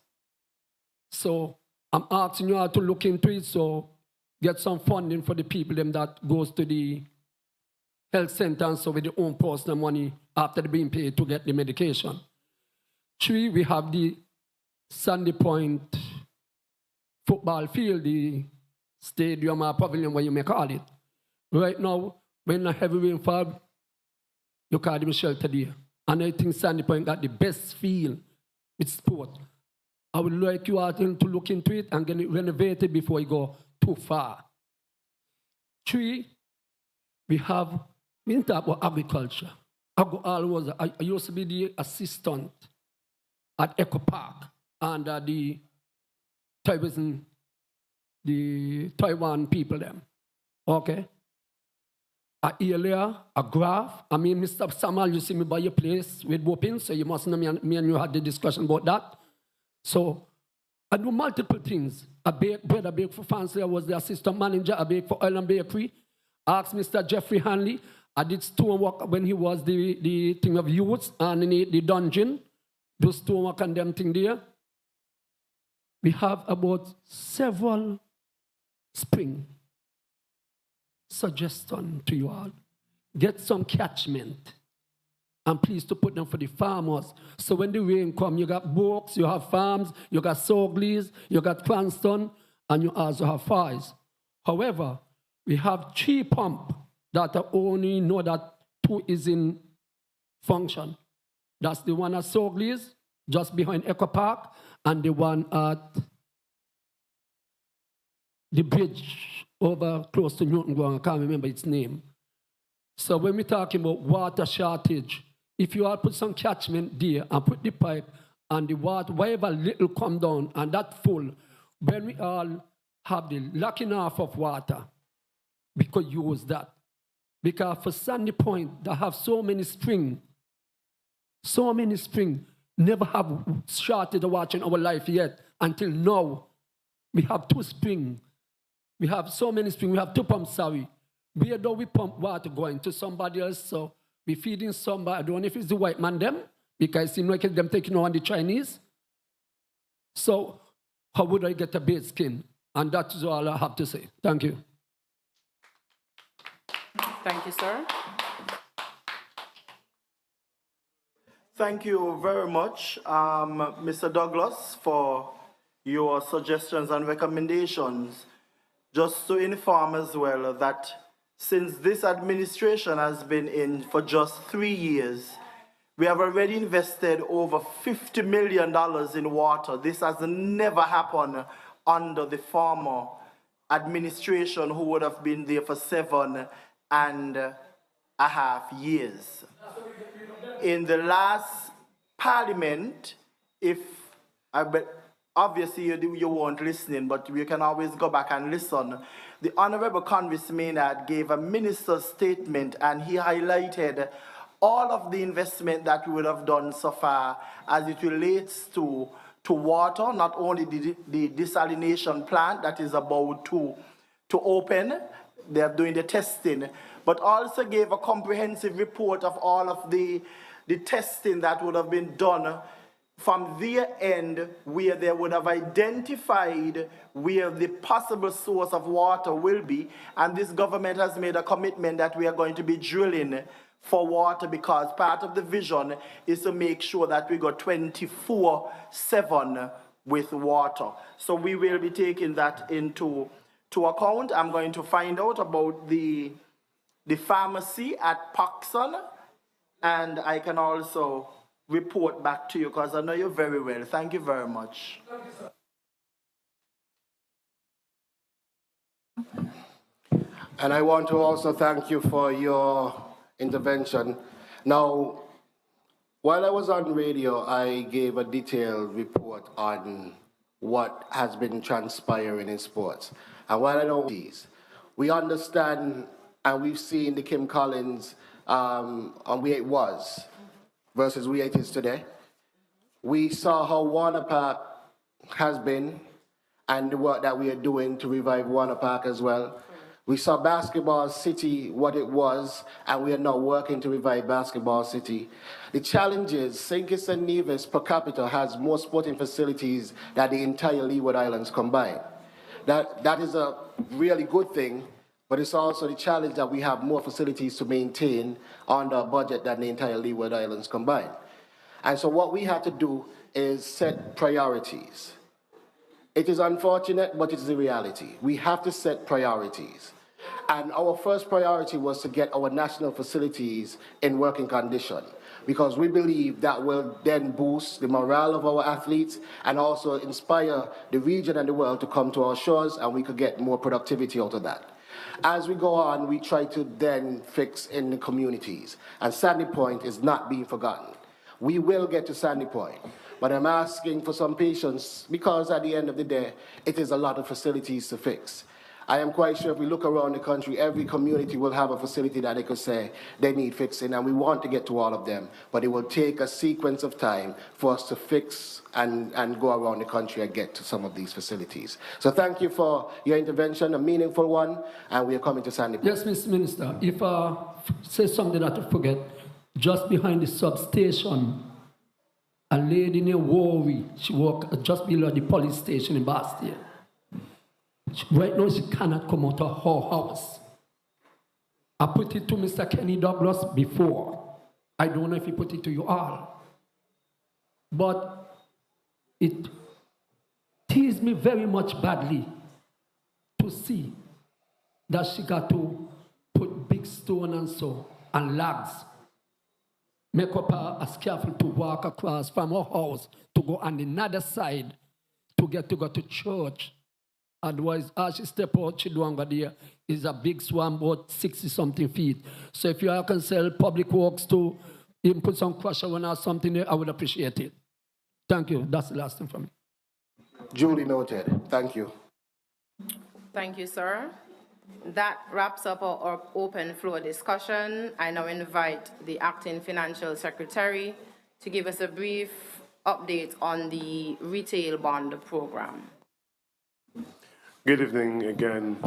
So I'm asking you all to look into it, so get some funding for the people them that goes to the health center and so with their own personal money after they being paid to get the medication. 3, we have the Sandy Point football field, the stadium or pavilion, what you may call it. Right now, when a heavy rain fall, you can't even shelter there. And I think Sandy Point got the best field with sport. I would like you all to look into it and get it renovated before you go too far. 3, we didn't talk about agriculture. I used to be the assistant at Echo Park under the Taiwan people them. Okay? A earlier, a graph. I mean, Mr. Samuel, you see me by your place with whooping, so you must know me and you had the discussion about that. So I do multiple things. I bake bread, I bake for Fancy. I was the assistant manager. I bake for Island Bakery. I asked Mr. Jeffrey Hanley. I did stonework when he was the thing of youths and in the dungeon. Do stonework and them thing there. We have about several spring suggestion to you all. Get some catchment and please to put them for the farmers. So when the rain come, you got books, you have farms, you got Sogleys, you got Cranston, and you also have fires. However, we have 3 pumps that I only know that 2 is in function. That's the one at Sogleys, just behind Echo Park, and the one at the bridge over close to Newton Ground. I can't remember its name. So when we're talking about water shortage, if you all put some catchment there and put the pipe and the water, whatever little come down and that full, when we all have the lacking off of water, we could use that. Because for Sandy Point, they have so many springs, never have shortage of water in our life yet until now. We have 2 springs. We have so many springs. We have 2 pumps, sorry. Where do we pump water going to somebody else? So we feeding somebody. I don't know if it's the white man them, because it seems like them taking on the Chinese. So how would I get a bait skin? And that is all I have to say. Thank you. Thank you, sir. Thank you very much, Mr. Douglas, for your suggestions and recommendations. Just to inform as well that since this administration has been in for just 3 years, we have already invested over $50 million in water. This has never happened under the former administration, who would have been there for 7.5 years. In the last parliament, obviously you weren't listening, but you can always go back and listen. The Honorable Convis Maynard gave a minister's statement and he highlighted all of the investment that we would have done so far as it relates to water, not only the desalination plant that is about to open, they're doing the testing, but also gave a comprehensive report of all of the testing that would have been done from their end, where they would have identified where the possible source of water will be. And this government has made a commitment that we are going to be drilling for water, because part of the vision is to make sure that we go 24/7 with water. So we will be taking that into account. I'm going to find out about the pharmacy at Paxson, and I can also report back to you, because I know you very well. Thank you very much. Thank you, sir. And I want to also thank you for your intervention. Now, while I was on radio, I gave a detailed report on what has been transpiring in sports. And while I don't we understand and we've seen the Kim Collins on where it was. versus where it is today. We saw how Warner Park has been and the work that we are doing to revive Warner Park as well. We saw Basketball City, what it was, and we are now working to revive Basketball City. The challenge is St. Kitts and Nevis per capita has more sporting facilities than the entire Leeward Islands combined. That is a really good thing, but it's also the challenge that we have more facilities to maintain on the budget than the entire Leeward Islands combined. And so what we have to do is set priorities. It is unfortunate, but it's the reality. We have to set priorities. And our first priority was to get our national facilities in working condition, because we believe that will then boost the morale of our athletes and also inspire the region and the world to come to our shores, and we could get more productivity out of that. As we go on, we try to then fix in the communities, and Sandy Point is not being forgotten. We will get to Sandy Point, but I'm asking for some patience, because at the end of the day, it is a lot of facilities to fix. I am quite sure if we look around the country, every community will have a facility that they could say they need fixing, and we want to get to all of them, but it will take a sequence of time for us to fix and go around the country and get to some of these facilities. So thank you for your intervention, a meaningful one, and we are coming to Sandy Point. Yes, Mr. Minister, if I say something that I forget, just behind the substation, a lady named Worry, she worked just below the police station in Bastille. Right now, she cannot come out of her house. I put it to Mr. Kenny Douglas before. I don't know if he put it to you all. But it teased me very much badly to see that she got to put big stone and so, and logs. Make up a scaffold to walk across from her house to go on another side to go to church. Otherwise, as she step out, she don't go there. It's a big swamp, about 60-something feet. So if you can sell public works to even put some crusher on or something there, I would appreciate it. Thank you. That's the last thing for me. Duly noted. Thank you. Thank you, sir. That wraps up our open floor discussion. I now invite the Acting Financial Secretary to give us a brief update on the retail bond program. Good evening again.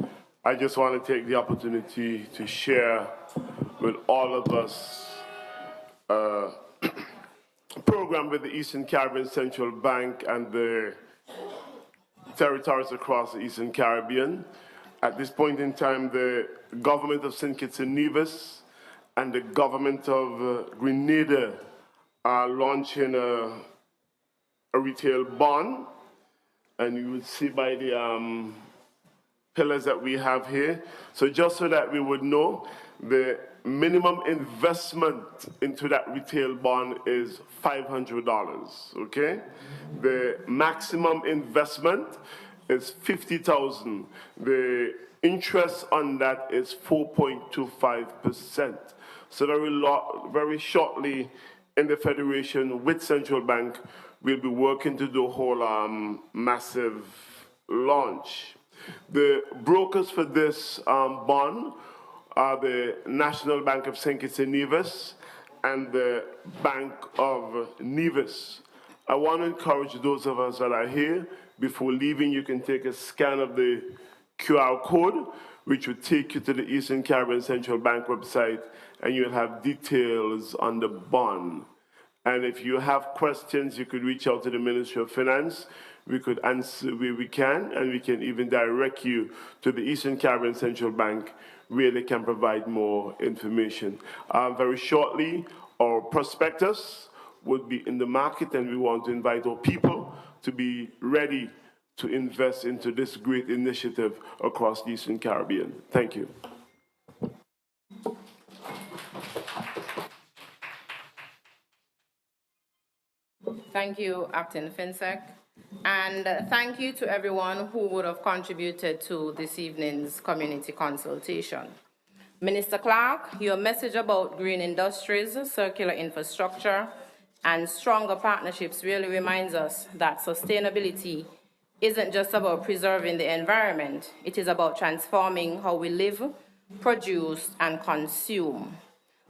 I just want to take the opportunity to share with all of us a program with the Eastern Caribbean Central Bank and the territories across the Eastern Caribbean. At this point in time, the government of St. Kitts and Nevis and the government of Grenada are launching a retail bond. And you would see by the pillars that we have here. So just so that we would know, the minimum investment into that retail bond is $500, okay? The maximum investment is $50,000. The interest on that is 4.25%. So very shortly in the Federation with Central Bank, we'll be working to do a whole massive launch. The brokers for this bond are the National Bank of St. Kitts and Nevis and the Bank of Nevis. I want to encourage those of us that are here, before leaving, you can take a scan of the QR code, which will take you to the Eastern Caribbean Central Bank website, and you'll have details on the bond. And if you have questions, you could reach out to the Ministry of Finance. We could answer where we can, and we can even direct you to the Eastern Caribbean Central Bank, where they can provide more information. Very shortly, our prospectus would be in the market, and we want to invite our people to be ready to invest into this great initiative across the Eastern Caribbean. Thank you. Thank you, Acting FinSec. And thank you to everyone who would have contributed to this evening's community consultation. Minister Clark, your message about green industries, circular infrastructure, and stronger partnerships really reminds us that sustainability isn't just about preserving the environment, it is about transforming how we live, produce, and consume.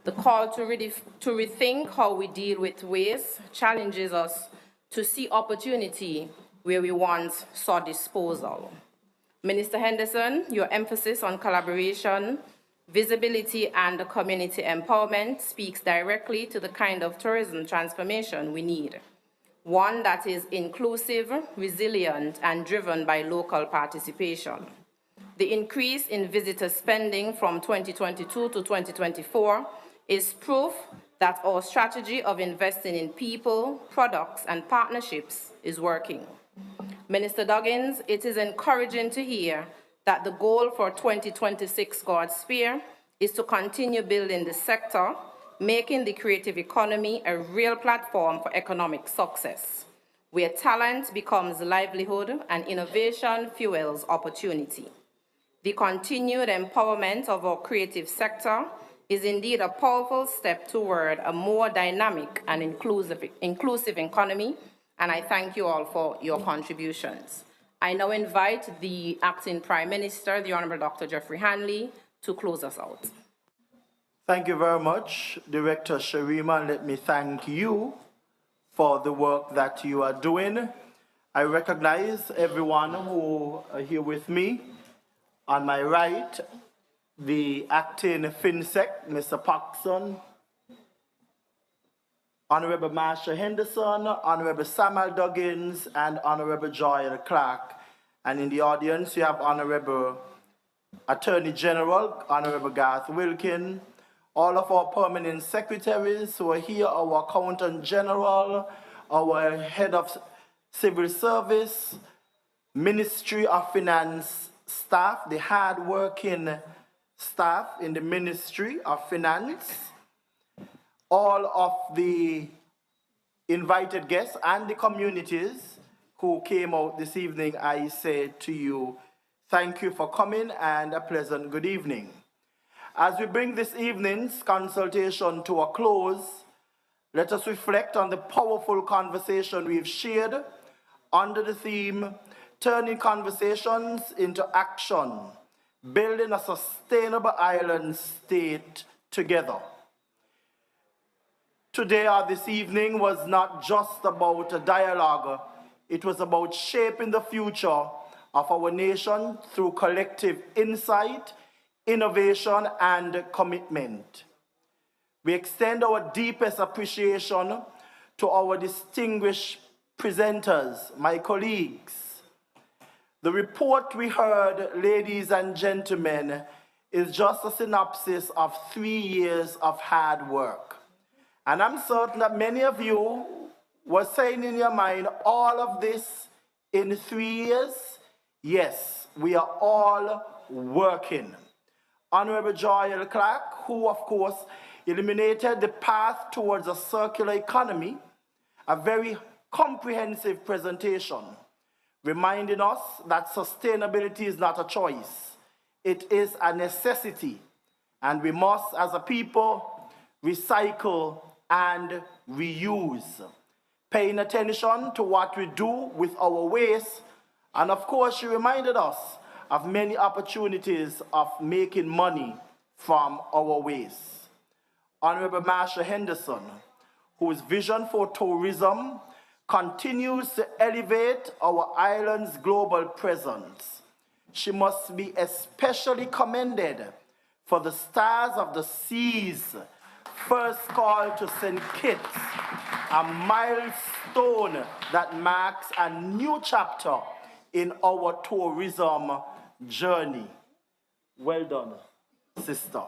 The call to rethink how we deal with waste challenges us to see opportunity where we once saw disposal. Minister Henderson, your emphasis on collaboration, visibility, and community empowerment speaks directly to the kind of tourism transformation we need. One that is inclusive, resilient, and driven by local participation. The increase in visitor spending from 2022 to 2024 is proof that our strategy of investing in people, products, and partnerships is working. Minister Duggins, it is encouraging to hear that the goal for 2026 God's Spear is to continue building the sector, making the creative economy a real platform for economic success, where talent becomes livelihood and innovation fuels opportunity. The continued empowerment of our creative sector is indeed a powerful step toward a more dynamic and inclusive economy, and I thank you all for your contributions. I now invite the Acting Prime Minister, the Honorable Dr. Jeffrey Hanley, to close us out. Thank you very much, Director Sharima. Let me thank you for the work that you are doing. I recognize everyone who are here with me. On my right, the Acting FinSec, Mr. Paxson, Honorable Marsha Henderson, Honorable Samuel Duggins, and Honorable Joy Clark. And in the audience, you have Honorable Attorney General, Honorable Garth Wilkin, all of our permanent secretaries who are here, our Accountant General, our Head of Civil Service, Ministry of Finance staff, the hard-working staff in the Ministry of Finance, all of the invited guests and the communities who came out this evening, I say to you, thank you for coming and a pleasant good evening. As we bring this evening's consultation to a close, let us reflect on the powerful conversation we've shared under the theme, Turning Conversations into Action, Building a Sustainable Island State Together. Today or this evening was not just about a dialogue, it was about shaping the future of our nation through collective insight, innovation, and commitment. We extend our deepest appreciation to our distinguished presenters, my colleagues. The report we heard, ladies and gentlemen, is just a synopsis of 3 years of hard work. And I'm certain that many of you were saying in your mind, all of this in 3 years? Yes, we are all working. Honorable Joy Clark, who of course illuminated the path towards a circular economy, a very comprehensive presentation, reminding us that sustainability is not a choice, it is a necessity, and we must, as a people, recycle and reuse, paying attention to what we do with our waste, and of course she reminded us of many opportunities of making money from our waste. Honorable Marsha Henderson, whose vision for tourism continues to elevate our island's global presence. She must be especially commended for the Stars of the Seas first call to St. Kitts, a milestone that marks a new chapter in our tourism journey. Well done, sister.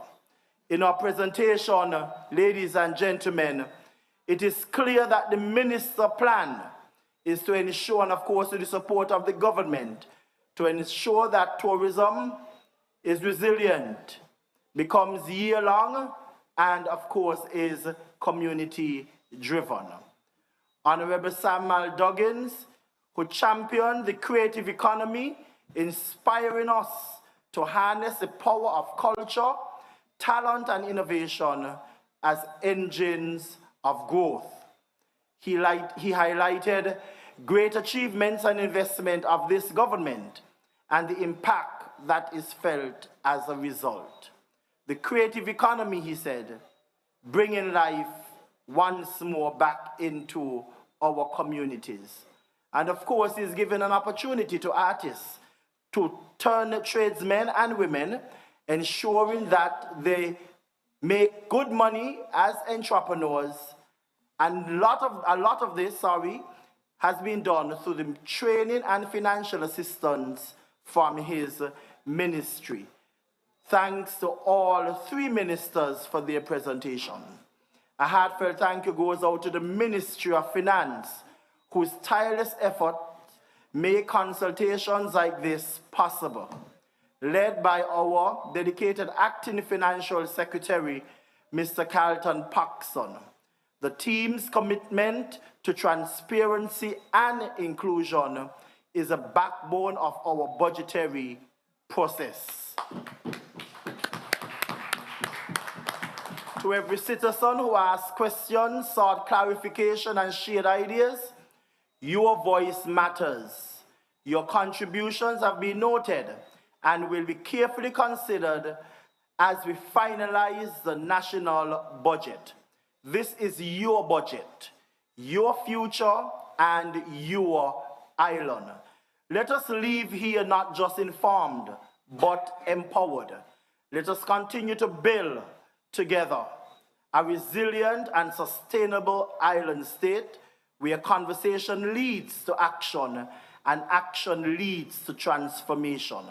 In our presentation, ladies and gentlemen, it is clear that the minister plan is to ensure, and of course with the support of the government, to ensure that tourism is resilient, becomes year-long, and of course is community-driven. Honorable Samuel Duggins, who championed the creative economy, inspiring us to harness the power of culture, talent, and innovation as engines of growth. He highlighted great achievements and investment of this government and the impact that is felt as a result. The creative economy, he said, bringing life once more back into our communities. And of course, he's given an opportunity to artists to turn tradesmen and women, ensuring that they make good money as entrepreneurs. And a lot of this, has been done through the training and financial assistance from his ministry. Thanks to all 3 ministers for their presentation. A heartfelt thank you goes out to the Ministry of Finance, whose tireless efforts make consultations like this possible. Led by our dedicated acting financial secretary, Mr. Carlton Paxson. The team's commitment to transparency and inclusion is a backbone of our budgetary process. To every citizen who asked questions, sought clarification, and shared ideas, your voice matters. Your contributions have been noted and will be carefully considered as we finalize the national budget. This is your budget, your future, and your island. Let us leave here not just informed, but empowered. Let us continue to build together a resilient and sustainable island state where conversation leads to action and action leads to transformation.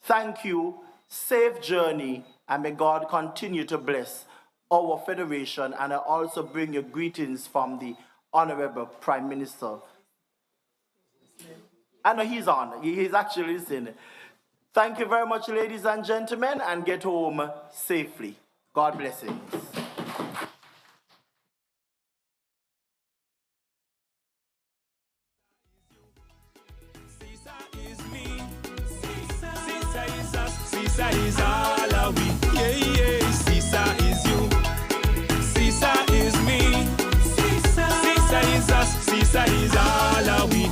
Thank you, safe journey, and may God continue to bless our federation. And I also bring you greetings from the Honorable Prime Minister. I know he's on, he's actually listening. Thank you very much, ladies and gentlemen, and get home safely. God blessings. Sisa is all of we, yeah. Sisa is you, Sisa is me, Sisa is us, Sisa is all of we.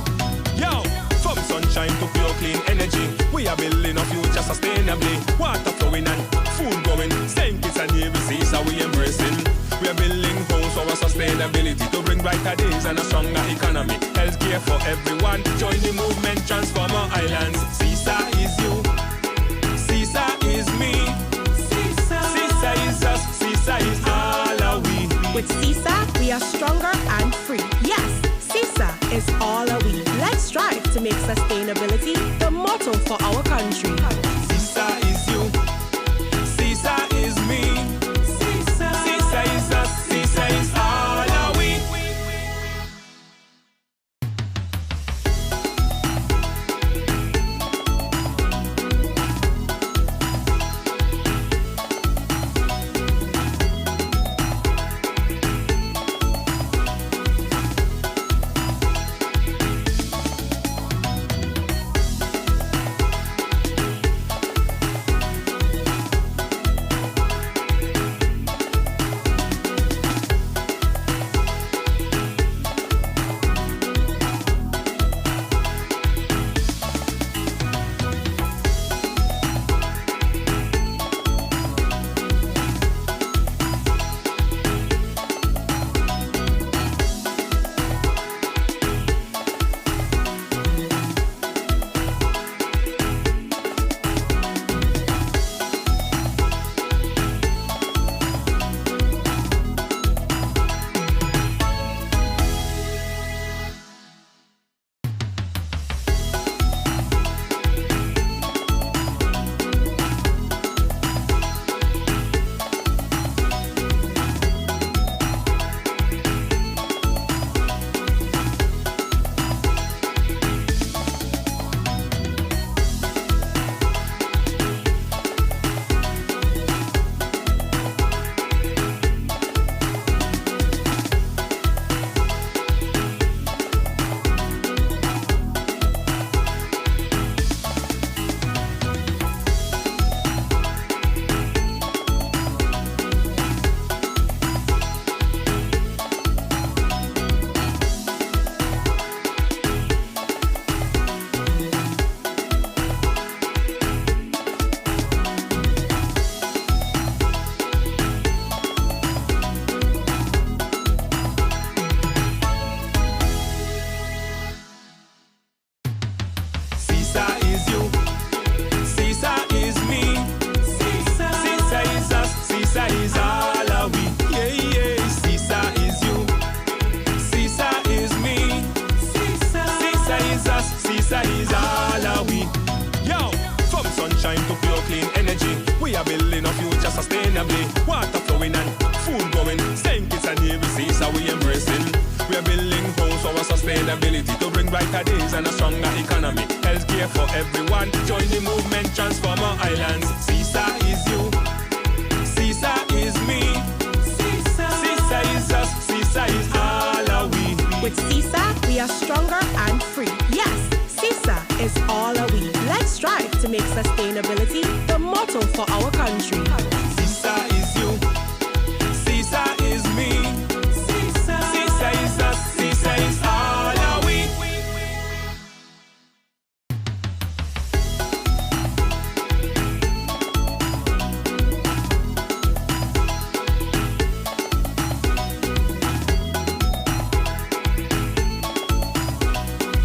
Yo, from sunshine to pure clean energy, we are building a future sustainably. Water flowing and food growing, St. Kitts and Nevis, Sisa we embracing. We are building homes for our sustainability to bring brighter days and a stronger economy. Healthcare for everyone, join the movement, transform our islands. Sisa is you, Sisa is me, Sisa is us, Sisa is all of we. With Sisa, we are stronger and free. Yes, Sisa is all of we. Let's strive to make sustainability the motto for our country. Sisa is you, Sisa is me, Sisa is us, Sisa is all of we. building a future sustainably. Water flowing and food growing. St. Kitts and Nevis, CISA we embracing. We are building homes for our sustainability to bring brighter days and a stronger economy. Healthcare for everyone. Join the movement, transform our islands. CISA is you. CISA is me. CISA is us. CISA is all are we. With CISA, we are stronger and free. Yes, CISA is all are we. Let's strive to make sustainability the motto for our country.